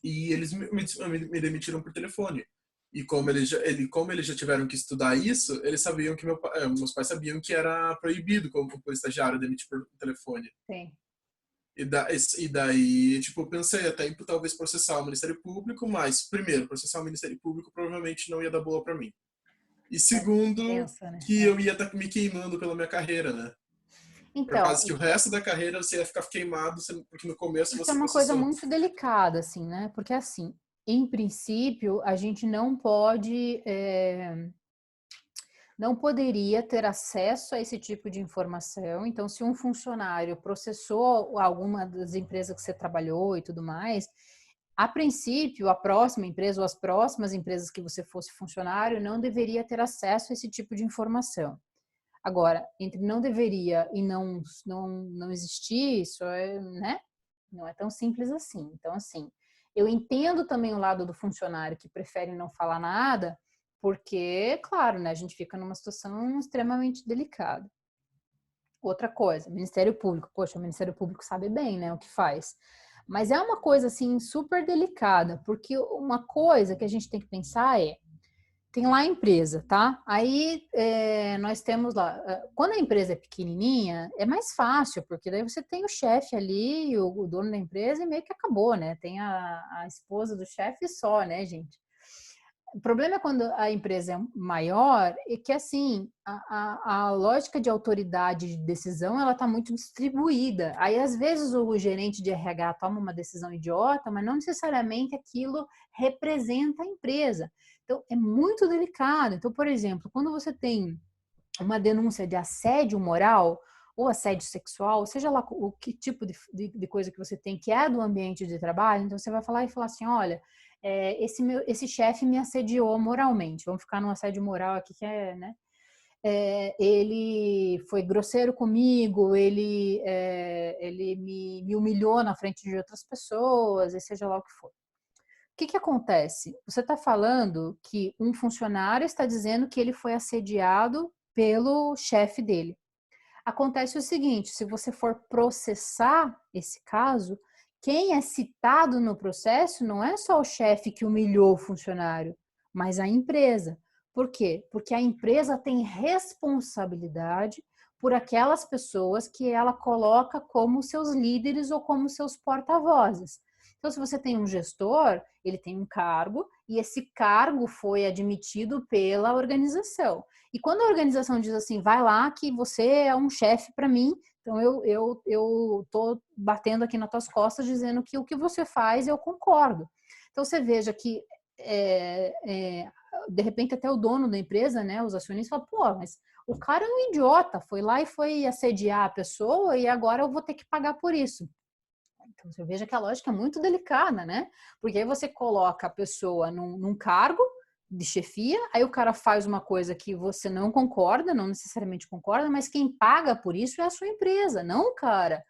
E eles me demitiram por telefone. E como eles já tiveram que estudar isso, eles sabiam que meus pais sabiam que era proibido como estagiário demitir por telefone. Sim. E daí, tipo, eu pensei até em talvez processar o Ministério Público, mas, primeiro, processar o Ministério Público provavelmente não ia dar boa pra mim. E segundo, Pensa, né? que eu ia estar me queimando pela minha carreira, né? Por Então, causa que o resto da carreira você ia ficar queimado, porque no começo isso você é uma coisa processou. muito delicada, assim, né? Porque, assim, em princípio, a gente não pode... não poderia ter acesso a esse tipo de informação. Então, se um funcionário processou alguma das empresas que você trabalhou e tudo mais, a princípio, a próxima empresa ou as próximas empresas que você fosse funcionário não deveria ter acesso a esse tipo de informação. Agora, entre não deveria e não existir, isso né? Não é tão simples assim. Então, assim, eu entendo também o lado do funcionário que prefere não falar nada, porque, claro, né, a gente fica numa situação extremamente delicada. Outra coisa, Ministério Público. Poxa, o Ministério Público sabe bem, né, o que faz. Mas é uma coisa, assim, super delicada, porque uma coisa que a gente tem que pensar tem lá a empresa, tá? Aí nós temos lá. Quando a empresa é pequenininha, é mais fácil, porque daí você tem o chefe ali, o dono da empresa, e meio que acabou, né? Tem a esposa do chefe só, né, gente? O problema é quando a empresa é maior e que, assim, a lógica de autoridade de decisão, ela está muito distribuída. Aí, às vezes, o gerente de RH toma uma decisão idiota, mas não necessariamente aquilo representa a empresa. Então, é muito delicado. Então, por exemplo, quando você tem uma denúncia de assédio moral ou assédio sexual, seja lá o que tipo de coisa que você tem que é do ambiente de trabalho, então você vai falar e falar assim, olha, esse chefe me assediou moralmente, vamos ficar num assédio moral aqui que é, né? Ele foi grosseiro comigo, ele me humilhou na frente de outras pessoas, e seja lá o que for. O que acontece? Você está falando que um funcionário está dizendo que ele foi assediado pelo chefe dele. Acontece o seguinte, se você for processar esse caso, quem é citado no processo não é só o chefe que humilhou o funcionário, mas a empresa. Por quê? Porque a empresa tem responsabilidade por aquelas pessoas que ela coloca como seus líderes ou como seus porta-vozes. Então, se você tem um gestor, ele tem um cargo e esse cargo foi admitido pela organização. E quando a organização diz assim, vai lá que você é um chefe para mim, então eu tô batendo aqui nas tuas costas dizendo que o que você faz eu concordo. Então você veja que de repente até o dono da empresa, né, os acionistas falam, pô, mas o cara é um idiota, foi lá e foi assediar a pessoa e agora eu vou ter que pagar por isso. Então você veja que a lógica é muito delicada, né? Porque aí você coloca a pessoa num cargo de chefia, aí o cara faz uma coisa que você não concorda, não necessariamente concorda, mas quem paga por isso é a sua empresa, não o cara.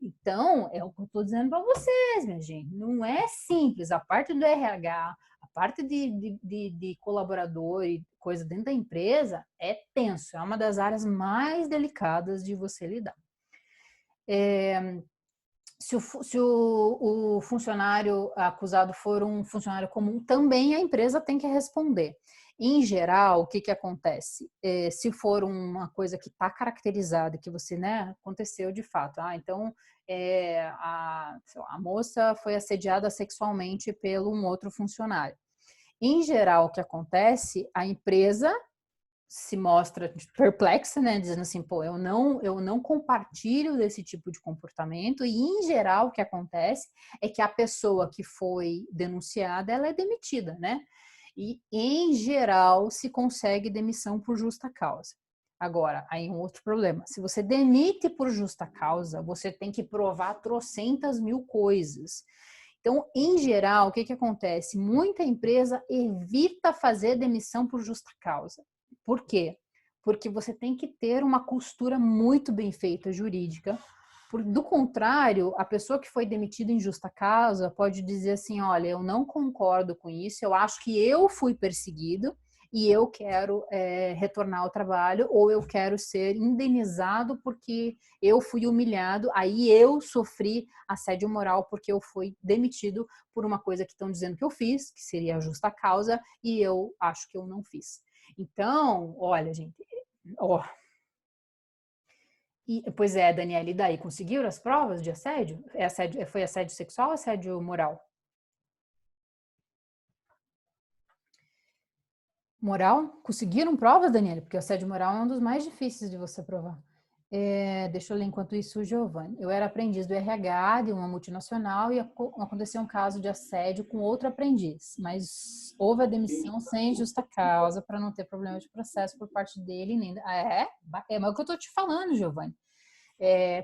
Então, é o que eu estou dizendo para vocês, minha gente. Não é simples. A parte do RH, a parte de colaborador e coisa dentro da empresa é tenso. É uma das áreas mais delicadas de você lidar. Se o funcionário acusado for um funcionário comum, também a empresa tem que responder. Em geral, o que acontece? Se for uma coisa que está caracterizada, que você, né, aconteceu de fato. Então, a moça foi assediada sexualmente pelo um outro funcionário. Em geral, o que acontece? A empresa se mostra perplexa, né, dizendo assim, pô, eu não compartilho desse tipo de comportamento e, em geral, o que acontece é que a pessoa que foi denunciada, ela é demitida, né? E, em geral, se consegue demissão por justa causa. Agora, aí um outro problema. Se você demite por justa causa, você tem que provar trocentas mil coisas. Então, em geral, o que acontece? Muita empresa evita fazer demissão por justa causa. Por quê? Porque você tem que ter uma costura muito bem feita jurídica. Do contrário, a pessoa que foi demitida em justa causa pode dizer assim, olha, eu não concordo com isso, eu acho que eu fui perseguido e eu quero retornar ao trabalho ou eu quero ser indenizado porque eu fui humilhado, aí eu sofri assédio moral porque eu fui demitido por uma coisa que estão dizendo que eu fiz, que seria a justa causa, e eu acho que eu não fiz. Então, olha, gente, ó. Pois é, Daniela, e daí? Conseguiram as provas de assédio? Foi assédio sexual ou assédio moral? Moral? Conseguiram provas, Daniela? Porque o assédio moral é um dos mais difíceis de você provar. Deixa eu ler enquanto isso o Giovanni. Eu era aprendiz do RH de uma multinacional e aconteceu um caso de assédio com outro aprendiz, mas houve a demissão sem justa causa para não ter problema de processo por parte dele. Nem... mas o que eu estou te falando, Giovanni.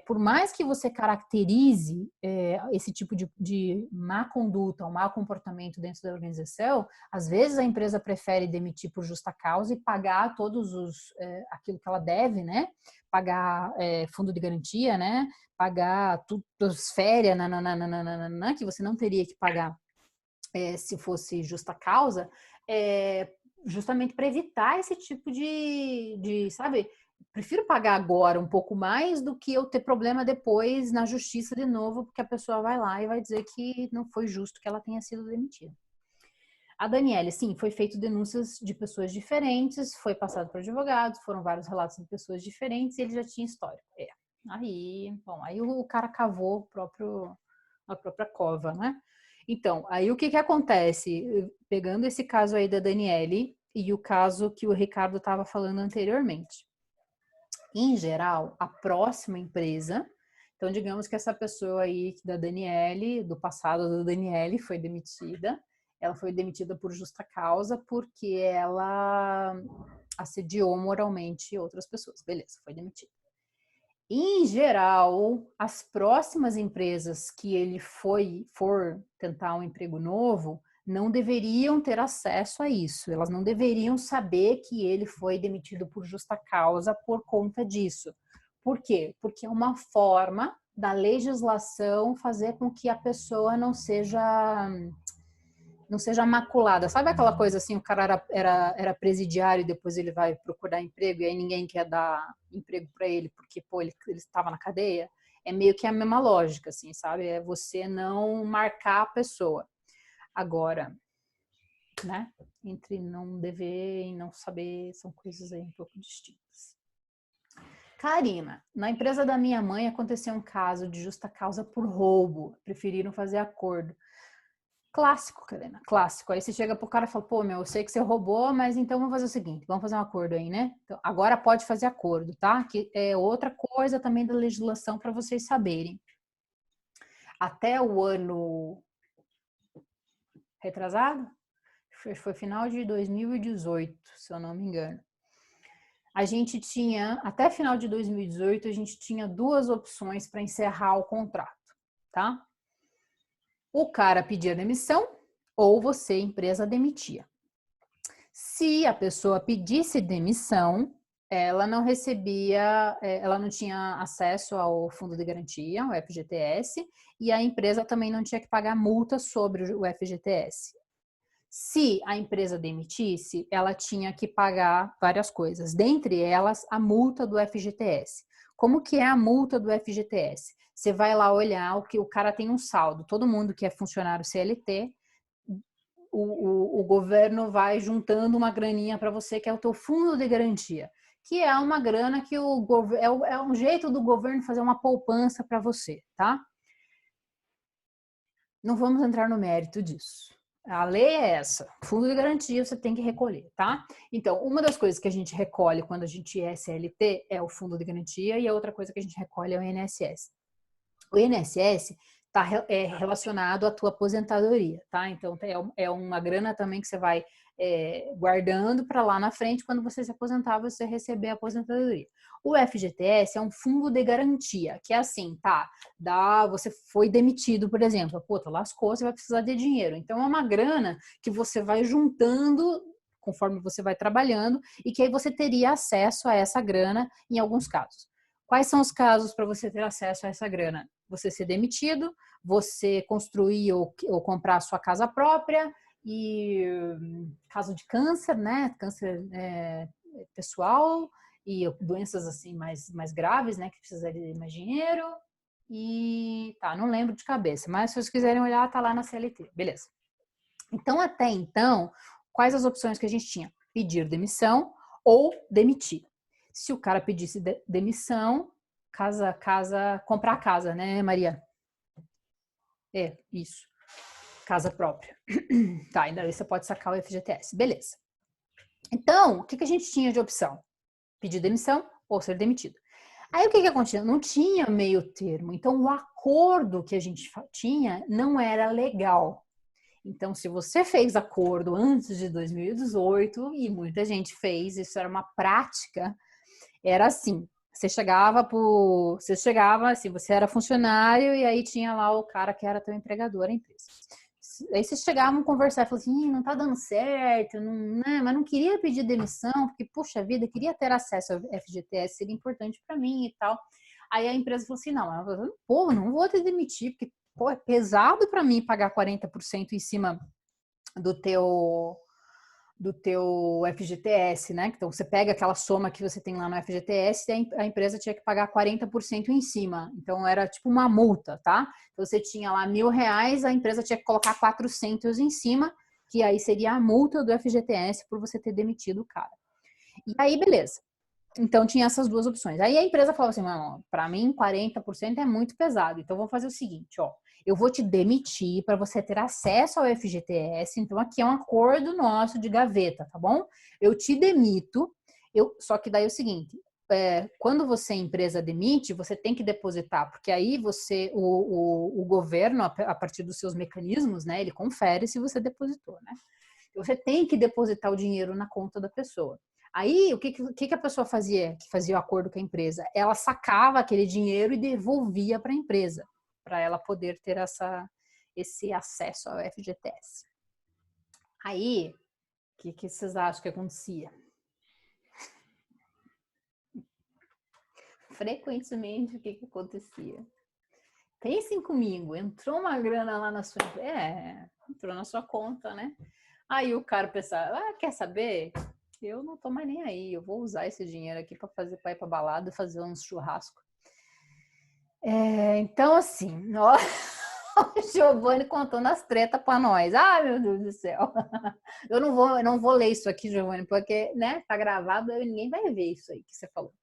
Por mais que você caracterize esse tipo de má conduta ou mau comportamento dentro da organização, às vezes a empresa prefere demitir por justa causa e pagar todos aquilo que ela deve, né? Pagar fundo de garantia, né? Pagar as férias, que você não teria que pagar se fosse justa causa, justamente para evitar esse tipo sabe? Prefiro pagar agora um pouco mais do que eu ter problema depois na justiça de novo, porque a pessoa vai lá e vai dizer que não foi justo que ela tenha sido demitida. A Daniele, sim, foi feito denúncias de pessoas diferentes, foi passado para advogados, foram vários relatos de pessoas diferentes e ele já tinha histórico. Aí o cara cavou a própria cova, né? Então, aí o que que acontece? Pegando esse caso aí da Daniele e o caso que o Ricardo estava falando anteriormente. Em geral, a próxima empresa, então digamos que essa pessoa aí da Daniele, do passado da Daniele, foi demitida. Ela foi demitida por justa causa porque ela assediou moralmente outras pessoas. Beleza, foi demitida. Em geral, as próximas empresas que ele for tentar um emprego novo não deveriam ter acesso a isso. Elas não deveriam saber que ele foi demitido por justa causa por conta disso. Por quê? Porque é uma forma da legislação fazer com que a pessoa não seja maculada. Sabe aquela coisa assim, o cara era presidiário e depois ele vai procurar emprego e aí ninguém quer dar emprego para ele porque, pô, ele estava na cadeia? É meio que a mesma lógica, assim, sabe? É você não marcar a pessoa. Agora, né? Entre não dever e não saber, são coisas aí um pouco distintas. Karina, na empresa da minha mãe aconteceu um caso de justa causa por roubo. Preferiram fazer acordo. Clássico, Karina, clássico. Aí você chega pro cara e fala, pô, meu, eu sei que você roubou, mas então vamos fazer o seguinte, vamos fazer um acordo aí, né? Então, agora pode fazer acordo, tá? Que é outra coisa também da legislação para vocês saberem. Até o ano retrasado, foi final de 2018, se eu não me engano. A gente tinha, até final de 2018, a gente tinha duas opções para encerrar o contrato, tá? O cara pedia demissão ou você, empresa, demitia. Se a pessoa pedisse demissão, ela não recebia, ela não tinha acesso ao fundo de garantia, o FGTS, e a empresa também não tinha que pagar multa sobre o FGTS. Se a empresa demitisse, ela tinha que pagar várias coisas, dentre elas a multa do FGTS. Como que é a multa do FGTS? Você vai lá olhar o que o cara tem um saldo. Todo mundo que é funcionário CLT, o governo vai juntando uma graninha para você, que é o teu fundo de garantia, que é uma grana que é um jeito do governo fazer uma poupança para você, tá? Não vamos entrar no mérito disso. A lei é essa. Fundo de garantia você tem que recolher, tá? Então, uma das coisas que a gente recolhe quando a gente é CLT é o fundo de garantia e a outra coisa que a gente recolhe é o INSS. O INSS está relacionado à tua aposentadoria, tá? Então, é uma grana também que você vai guardando para lá na frente, quando você se aposentar, você receber a aposentadoria. O FGTS é um fundo de garantia, que é assim, tá? Você foi demitido, por exemplo, puta, lascou, você vai precisar de dinheiro. Então, é uma grana que você vai juntando conforme você vai trabalhando e que aí você teria acesso a essa grana em alguns casos. Quais são os casos para você ter acesso a essa grana? Você ser demitido, você construir ou comprar a sua casa própria e caso de câncer, né? Câncer pessoal e doenças assim mais graves, né? Que precisa de mais dinheiro. E tá, não lembro de cabeça, mas se vocês quiserem olhar, tá lá na CLT. Beleza. Então, até então, quais as opções que a gente tinha? Pedir demissão ou demitir. Se o cara pedisse demissão, comprar casa, né, Maria? É, isso. Casa própria. Tá, ainda aí você pode sacar o FGTS. Beleza. Então, o que a gente tinha de opção? Pedir demissão ou ser demitido. Aí o que acontecia? Não tinha meio termo. Então, o acordo que a gente tinha não era legal. Então, se você fez acordo antes de 2018, e muita gente fez, isso era uma prática, era assim, você chegava, assim, você era funcionário e aí tinha lá o cara que era teu empregador, a empresa. Aí vocês chegavam a conversar e falavam assim, não tá dando certo, não, né? Mas não queria pedir demissão, porque, puxa vida, queria ter acesso ao FGTS, seria importante para mim e tal. Aí a empresa falou assim, não, pô, não vou te demitir, porque, pô, é pesado para mim pagar 40% em cima do teu FGTS, né? Então, você pega aquela soma que você tem lá no FGTS e a empresa tinha que pagar 40% em cima. Então, era tipo uma multa, tá? Então, você tinha lá R$1.000, a empresa tinha que colocar 400 em cima, que aí seria a multa do FGTS por você ter demitido o cara. E aí, beleza. Então, tinha essas duas opções. Aí a empresa falou assim, para mim, 40% é muito pesado. Então, vou fazer o seguinte, ó. Eu vou te demitir para você ter acesso ao FGTS. Então, aqui é um acordo nosso de gaveta, tá bom? Eu te demito. Só que daí é o seguinte, quando você, empresa, demite, você tem que depositar, porque aí o governo, a partir dos seus mecanismos, né, ele confere se você depositou, né? Você tem que depositar o dinheiro na conta da pessoa. Aí, o que a pessoa fazia, que fazia o acordo com a empresa? Ela sacava aquele dinheiro e devolvia para a empresa, para ela poder ter esse acesso ao FGTS. Aí, o que vocês acham que acontecia? Frequentemente, o que acontecia? Pensem comigo, entrou uma grana lá na sua empresa, entrou na sua conta, né? Aí o cara pensava, quer saber? Eu não tô mais nem aí, eu vou usar esse dinheiro aqui para ir pra balada e fazer uns churrascos. Então, assim, ó, o Giovanni contando as tretas para nós. Ai, meu Deus do céu. Eu não vou ler isso aqui, Giovanni, porque, né, tá gravado e ninguém vai ver isso aí que você falou.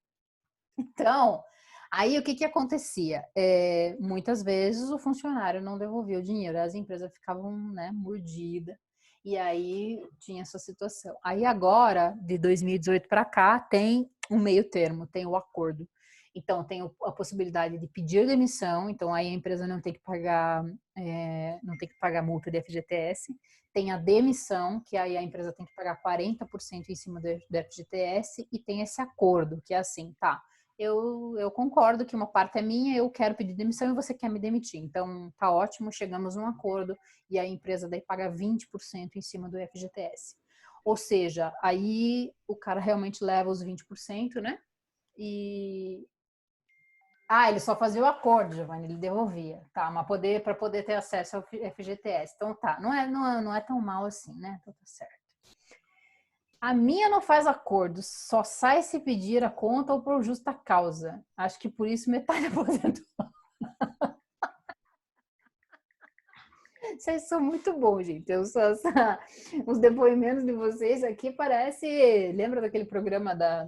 Então, aí o que acontecia? Muitas vezes o funcionário não devolvia o dinheiro, as empresas ficavam, né, mordidas. E aí tinha essa situação. Aí agora, de 2018 para cá, tem um meio termo, tem o acordo. Então, tem a possibilidade de pedir demissão, então aí a empresa não tem que pagar, multa de FGTS. Tem a demissão, que aí a empresa tem que pagar 40% em cima do FGTS, e tem esse acordo, que é assim, tá, eu concordo que uma parte é minha, eu quero pedir demissão e você quer me demitir. Então, tá ótimo, chegamos a um acordo e a empresa daí paga 20% em cima do FGTS. Ou seja, aí o cara realmente leva os 20%, né? Ele só fazia o acordo, Giovanni, ele devolvia. Tá, mas para poder ter acesso ao FGTS. Então tá, não é tão mal assim, né? Então tá certo. A minha não faz acordo, só sai se pedir a conta ou por justa causa. Acho que por isso metade aposentou. Vocês são muito bons, gente. Os depoimentos de vocês aqui parece... Lembra daquele programa da...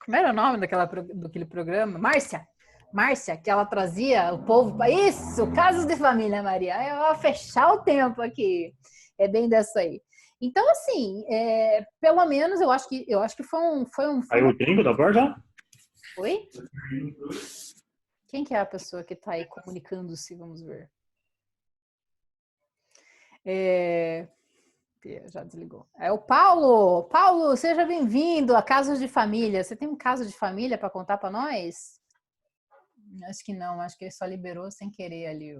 Como era o nome daquele programa? Márcia, que ela trazia o povo para isso, casos de família, Maria. Eu vou fechar o tempo aqui. É bem dessa aí. Então, assim, pelo menos eu acho que foi um... Aí o gringo da Borja? Oi? Quem que é a pessoa que está aí comunicando-se? Vamos ver. Já desligou. É o Paulo. Paulo, seja bem-vindo a Casos de Família. Você tem um caso de família para contar para nós? Acho que não, acho que ele só liberou sem querer ali.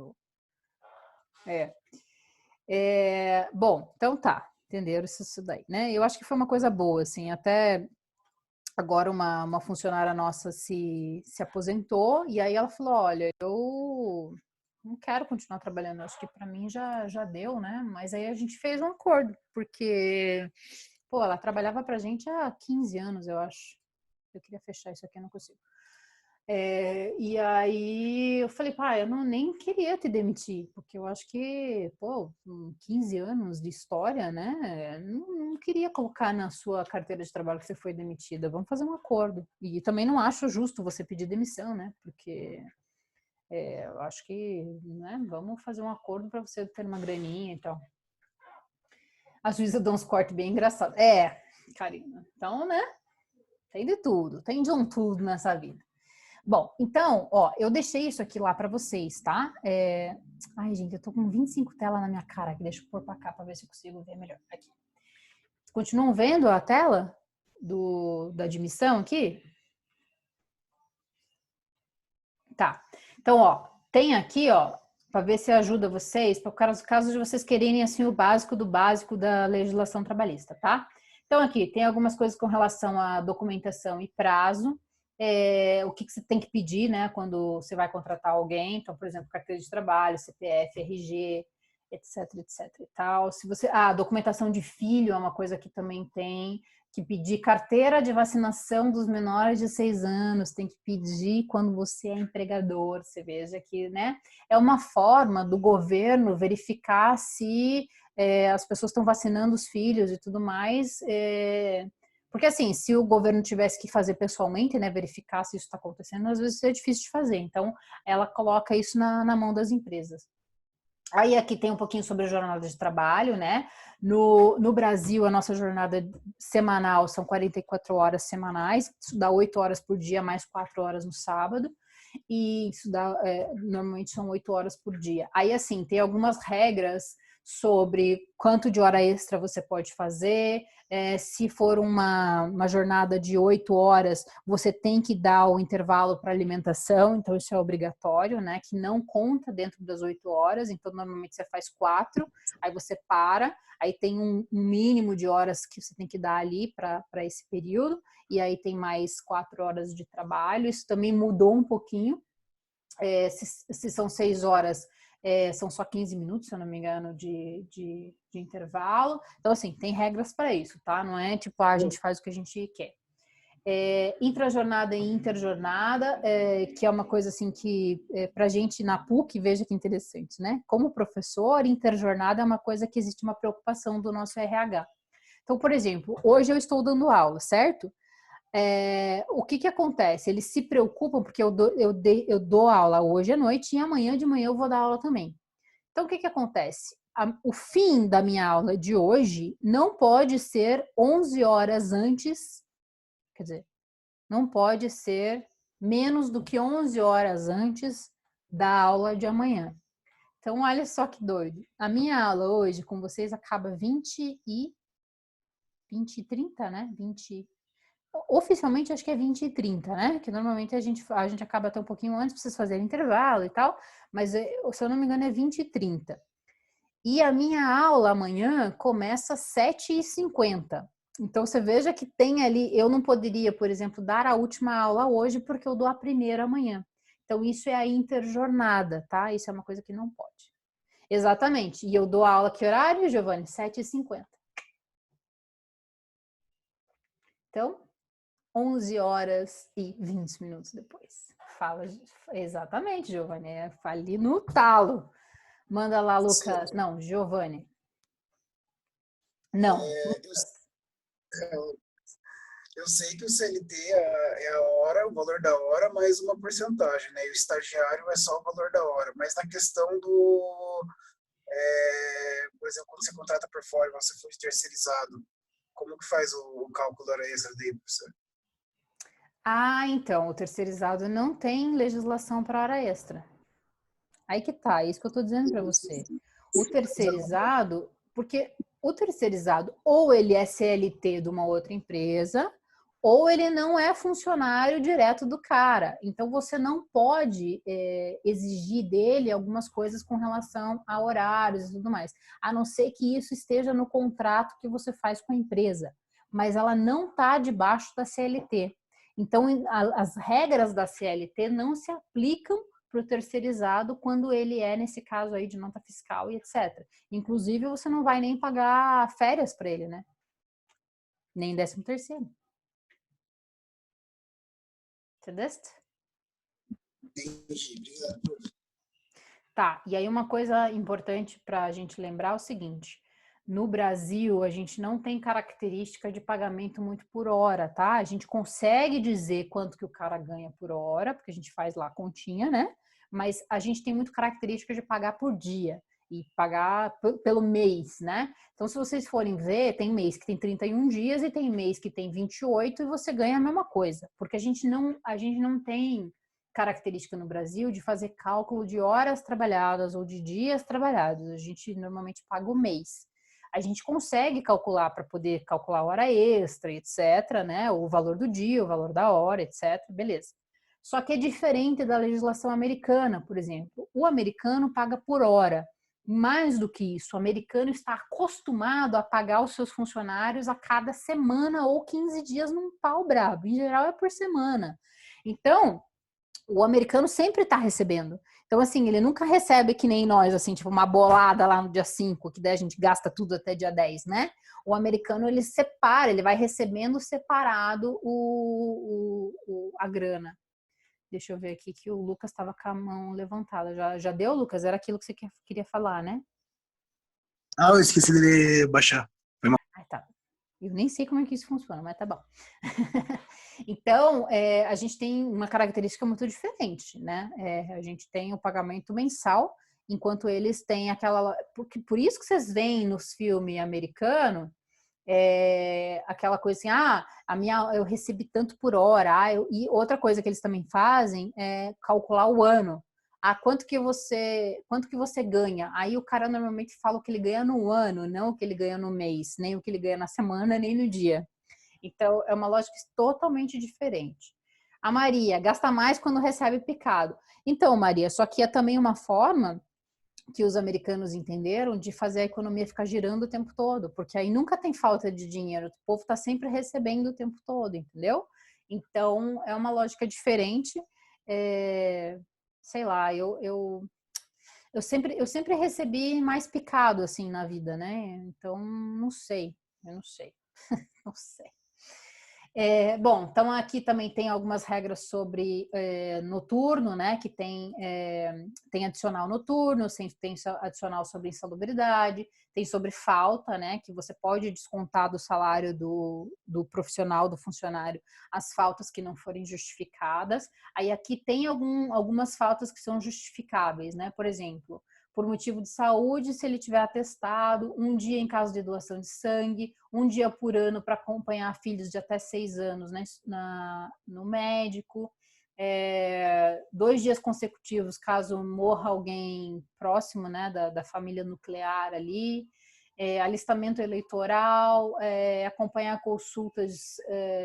Bom, então tá. Entenderam isso daí, né? Eu acho que foi uma coisa boa, assim, até agora uma funcionária nossa se aposentou e aí ela falou, olha, eu não quero continuar trabalhando, acho que para mim já deu, né? Mas aí a gente fez um acordo, porque, pô, ela trabalhava pra gente há 15 anos, eu acho. Eu queria fechar isso aqui, eu não consigo. E aí eu falei, eu nem queria te demitir, porque eu acho que, pô, 15 anos de história, né? Não queria colocar na sua carteira de trabalho que você foi demitida. Vamos fazer um acordo. E também não acho justo você pedir demissão, né? Porque eu acho que, né, vamos fazer um acordo para você ter uma graninha e tal. A juíza dá uns cortes bem engraçados. Karina. Então, né? Tem de tudo. Tem de um tudo nessa vida. Bom, então, ó, eu deixei isso aqui lá para vocês, tá? Ai, gente, eu tô com 25 telas na minha cara aqui. Deixa eu pôr pra cá pra ver se eu consigo ver melhor. Aqui. Continuam vendo a tela da admissão aqui? Tá. Então, ó, tem aqui, ó, para ver se ajuda vocês, para caso de vocês quererem, assim, o básico do básico da legislação trabalhista, tá? Então, aqui, tem algumas coisas com relação à documentação e prazo. O que você tem que pedir, né, quando você vai contratar alguém. Então, por exemplo, carteira de trabalho, CPF, RG, etc, etc e tal. Se você, documentação de filho é uma coisa que também tem que pedir. Carteira de vacinação dos menores de 6 anos, tem que pedir quando você é empregador. Você veja que, né, é uma forma do governo verificar se as pessoas estão vacinando os filhos e tudo mais, Porque assim, se o governo tivesse que fazer pessoalmente, né, verificar se isso está acontecendo, às vezes é difícil de fazer. Então, ela coloca isso na mão das empresas. Aí aqui tem um pouquinho sobre a jornada de trabalho, né? No Brasil, a nossa jornada semanal são 44 horas semanais, isso dá 8 horas por dia, mais 4 horas no sábado. E isso dá, normalmente são 8 horas por dia. Aí, assim, tem algumas regras sobre quanto de hora extra você pode fazer. Se for uma jornada de 8 horas, você tem que dar o intervalo para alimentação, então isso é obrigatório, né? Que não conta dentro das 8 horas, então normalmente você faz 4, aí você para, aí tem um mínimo de horas que você tem que dar ali para esse período, e aí tem mais 4 horas de trabalho. Isso também mudou um pouquinho. Se são 6 horas, são só 15 minutos, se eu não me engano, de intervalo. Então, assim, tem regras para isso, tá? Não é tipo, a gente faz o que a gente quer. Intrajornada e interjornada, que é uma coisa assim que, pra gente na PUC, veja que interessante, né? Como professor, interjornada é uma coisa que existe uma preocupação do nosso RH. Então, por exemplo, hoje eu estou dando aula, certo? O que acontece? Eles se preocupam porque eu dou aula hoje à noite e amanhã de manhã eu vou dar aula também. Então, o que acontece? O fim da minha aula de hoje não pode ser 11 horas antes, quer dizer, não pode ser menos do que 11 horas antes da aula de amanhã. Então, olha só que doido. A minha aula hoje com vocês acaba 20 e 30, né? Oficialmente acho que é 20 e 30, né? Que normalmente a gente acaba até um pouquinho antes para vocês fazerem intervalo e tal, mas se eu não me engano é 20 e 30. E a minha aula amanhã começa às 7h50. Então você veja que tem ali, eu não poderia, por exemplo, dar a última aula hoje porque eu dou a primeira amanhã. Então isso é a interjornada, tá? Isso é uma coisa que não pode. Exatamente. E eu dou a aula que horário, Giovanni? 7h50. Então, 11 horas e 20 minutos depois. Fala exatamente, Giovanni. Fali no talo. Manda lá, Lucas. Sim. Não, Giovanni. Não. Eu sei que o CLT é a hora, o valor da hora, mais uma porcentagem, né? E o estagiário é só o valor da hora. Mas na questão do, por exemplo, quando você contrata por fora, você for terceirizado, como que faz o cálculo da hora extra daí, professor? Então, o terceirizado não tem legislação para hora extra. Aí que tá, é isso que eu estou dizendo para você. O terceirizado, porque o terceirizado ou ele é CLT de uma outra empresa, ou ele não é funcionário direto do cara. Então você não pode exigir dele algumas coisas com relação a horários e tudo mais, a não ser que isso esteja no contrato que você faz com a empresa, mas ela não está debaixo da CLT. Então as regras da CLT não se aplicam para o terceirizado quando ele é, nesse caso aí, de nota fiscal e etc. Inclusive, você não vai nem pagar férias para ele, né? Nem 13º. Entendeste? Entendi, obrigado. Tá, e aí uma coisa importante para a gente lembrar é o seguinte: no Brasil, a gente não tem característica de pagamento muito por hora, tá? A gente consegue dizer quanto que o cara ganha por hora, porque a gente faz lá a continha, né? Mas a gente tem muito característica de pagar por dia e pagar pelo mês, né? Então, se vocês forem ver, tem mês que tem 31 dias e tem mês que tem 28 e você ganha a mesma coisa, porque a gente não tem característica no Brasil de fazer cálculo de horas trabalhadas ou de dias trabalhados. A gente normalmente paga o mês. A gente consegue calcular para poder calcular a hora extra, etc., né? O valor do dia, o valor da hora, etc., beleza. Só que é diferente da legislação americana, por exemplo. O americano paga por hora. Mais do que isso, o americano está acostumado a pagar os seus funcionários a cada semana ou 15 dias num pau brabo. Em geral é por semana. Então, o americano sempre está recebendo. Então, assim, ele nunca recebe que nem nós, assim, tipo uma bolada lá no dia 5, que daí a gente gasta tudo até dia 10, né? O americano, ele separa, ele vai recebendo separado a grana. Deixa eu ver aqui que o Lucas estava com a mão levantada. Já deu, Lucas? Era aquilo que você queria falar, né? Eu esqueci de baixar. Foi mal. Tá. Eu nem sei como é que isso funciona, mas tá bom. Então, a gente tem uma característica muito diferente, né? A gente tem o pagamento mensal, enquanto eles têm aquela... Por isso que vocês veem nos filmes americanos, aquela coisa assim, eu recebi tanto por hora. E outra coisa que eles também fazem é calcular o ano. Quanto que você ganha? Aí o cara normalmente fala o que ele ganha no ano, não o que ele ganha no mês, nem o que ele ganha na semana, nem no dia. Então, é uma lógica totalmente diferente. A Maria gasta mais quando recebe picado. Então, Maria, só que é também uma forma que os americanos entenderam de fazer a economia ficar girando o tempo todo, porque aí nunca tem falta de dinheiro, o povo está sempre recebendo o tempo todo, entendeu? Então, é uma lógica diferente. Sei lá, eu sempre recebi mais picado, assim, na vida, né? Então, eu não sei. Não sei. Bom, então aqui também tem algumas regras sobre noturno, né? Que tem adicional noturno, tem adicional sobre insalubridade, tem sobre falta, né? Que você pode descontar do salário do profissional, do funcionário, as faltas que não forem justificadas. Aí aqui tem algumas faltas que são justificáveis, né? Por exemplo, por motivo de saúde, se ele tiver atestado, um dia em caso de doação de sangue, um dia por ano para acompanhar filhos de até 6 anos, né, no médico, 2 dias consecutivos caso morra alguém próximo, né, da família nuclear ali, alistamento eleitoral, acompanhar consultas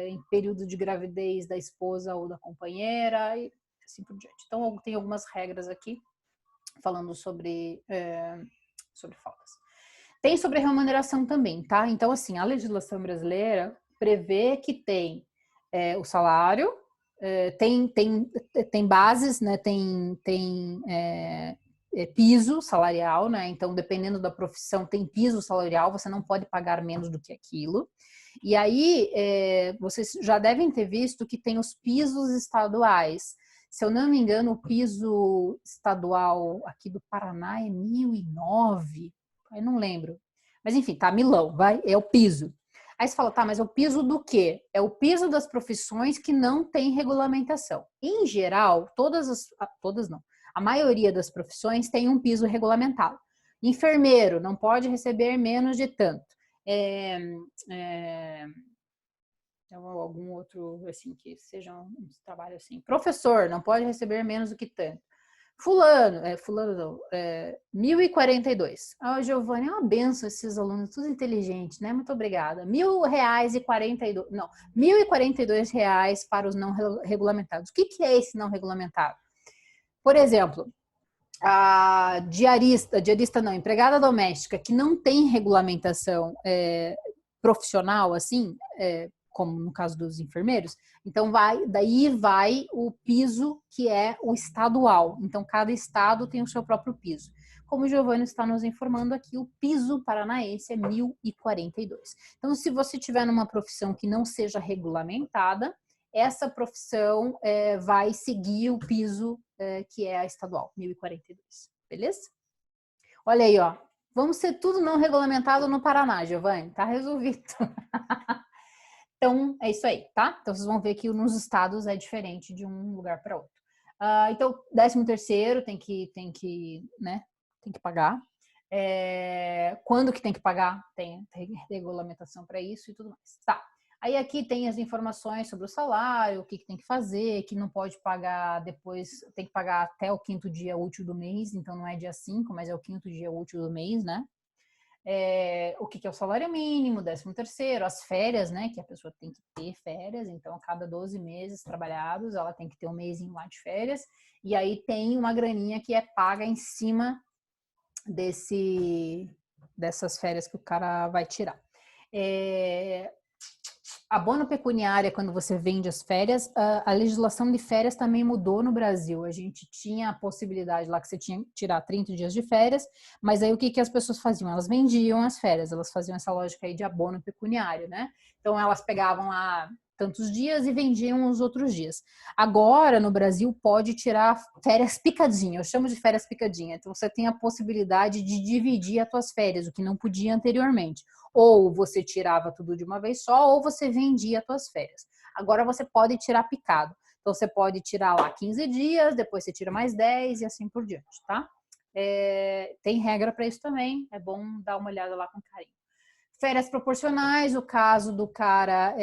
em período de gravidez da esposa ou da companheira e assim por diante. Então, tem algumas regras aqui falando sobre faltas. Tem sobre remuneração também, tá? Então, assim, a legislação brasileira prevê que tem o salário, tem bases, né? Tem piso salarial, né? Então, dependendo da profissão, tem piso salarial, você não pode pagar menos do que aquilo. E aí, vocês já devem ter visto que tem os pisos estaduais. Se eu não me engano, o piso estadual aqui do Paraná é 1.009, eu não lembro. Mas enfim, tá, milão, é o piso. Aí você fala, tá, mas é o piso do quê? É o piso das profissões que não tem regulamentação. Em geral, todas não, a maioria das profissões tem um piso regulamentado. Enfermeiro não pode receber menos de tanto. Algum outro, assim, que seja um trabalho assim. Professor, não pode receber menos do que tanto. Fulano não, 1.042. Giovanni, é uma benção esses alunos, tudo inteligente, né? Muito obrigada. R$1.042, não, R$1.042 para os não regulamentados. O que é esse não regulamentado? Por exemplo, a diarista não, empregada doméstica que não tem regulamentação profissional, assim, como no caso dos enfermeiros, então daí vai o piso que é o estadual. Então, cada estado tem o seu próprio piso. Como o Giovanni está nos informando aqui, o piso paranaense é 1.042. Então, se você tiver numa profissão que não seja regulamentada, essa profissão vai seguir o piso que é a estadual, 1.042. Beleza? Olha aí, ó. Vamos ser tudo não regulamentado no Paraná, Giovanni. Tá resolvido. Então, é isso aí, tá? Então, vocês vão ver que nos estados é diferente de um lugar para outro. Então, 13º tem que pagar. Quando que tem que pagar? Tem regulamentação para isso e tudo mais. Tá. Aí aqui tem as informações sobre o salário, o que tem que fazer, que não pode pagar depois, tem que pagar até o 5º dia útil do mês, então não é dia 5, mas é o 5º dia útil do mês, né? O que é o salário mínimo, 13º, as férias, né? Que a pessoa tem que ter férias, então a cada 12 meses trabalhados, ela tem que ter um mêsinho lá de férias, e aí tem uma graninha que é paga em cima dessas férias que o cara vai tirar. Abono pecuniário, quando você vende as férias, a legislação de férias também mudou no Brasil. A gente tinha a possibilidade lá que você tinha que tirar 30 dias de férias, mas aí o que as pessoas faziam? Elas vendiam as férias, elas faziam essa lógica aí de abono pecuniário, né? Então elas pegavam lá tantos dias e vendiam os outros dias. Agora, no Brasil, pode tirar férias picadinha, eu chamo de férias picadinha. Então, você tem a possibilidade de dividir as suas férias, o que não podia anteriormente. Ou você tirava tudo de uma vez só, ou você vendia as suas férias. Agora, você pode tirar picado. Então, você pode tirar lá 15 dias, depois você tira mais 10 e assim por diante, tá? Tem regra para isso também, é bom dar uma olhada lá com carinho. Férias proporcionais, o caso do cara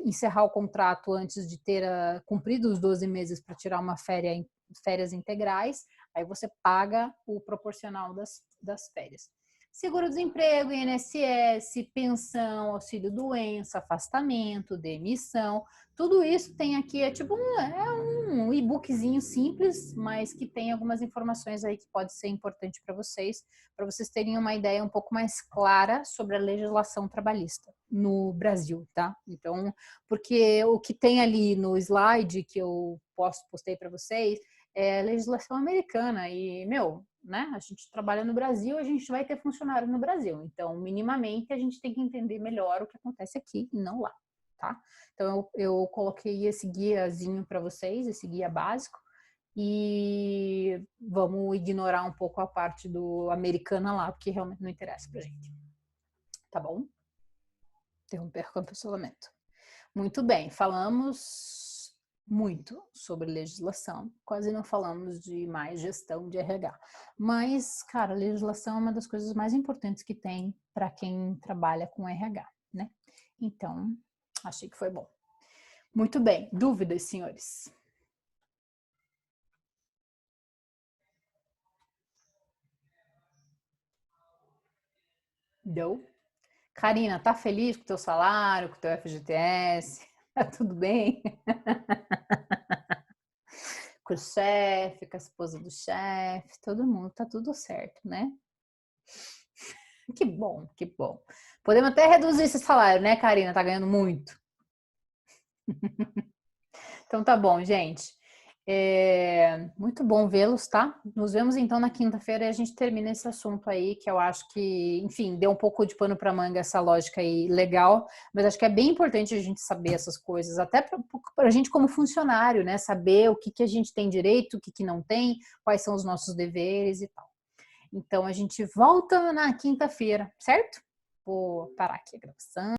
encerrar o contrato antes de ter cumprido os 12 meses para tirar uma férias integrais, aí você paga o proporcional das férias. Seguro-desemprego, INSS, pensão, auxílio-doença, afastamento, demissão, tudo isso tem aqui, é tipo um e-bookzinho simples, mas que tem algumas informações aí que pode ser importante para vocês terem uma ideia um pouco mais clara sobre a legislação trabalhista no Brasil, tá? Então, porque o que tem ali no slide que eu postei para vocês é a legislação americana e, né? A gente trabalha no Brasil, a gente vai ter funcionário no Brasil. Então, minimamente, a gente tem que entender melhor o que acontece aqui e não lá, tá? Então, eu coloquei esse guiazinho para vocês, esse guia básico, e vamos ignorar um pouco a parte do americana lá, porque realmente não interessa pra gente. Tá bom? Interromper com o cancelamento. Muito bem, falamos muito sobre legislação, quase não falamos de mais gestão de RH. Mas, cara, legislação é uma das coisas mais importantes que tem para quem trabalha com RH, né? Então, achei que foi bom. Muito bem, dúvidas, senhores? Deu? Karina, tá feliz com o teu salário, com o teu FGTS? Tá tudo bem? Com o chefe, com a esposa do chefe, todo mundo, tá tudo certo, né? Que bom, que bom. Podemos até reduzir esse salário, né, Karina? Tá ganhando muito. Então tá bom, gente. Muito bom vê-los, tá? Nos vemos então na quinta-feira e a gente termina esse assunto aí, que eu acho que, enfim, deu um pouco de pano para manga essa lógica aí legal, mas acho que é bem importante a gente saber essas coisas, até para a gente como funcionário, né? Saber o que a gente tem direito, o que não tem, quais são os nossos deveres e tal. Então a gente volta na quinta-feira, certo? Vou parar aqui a gravação.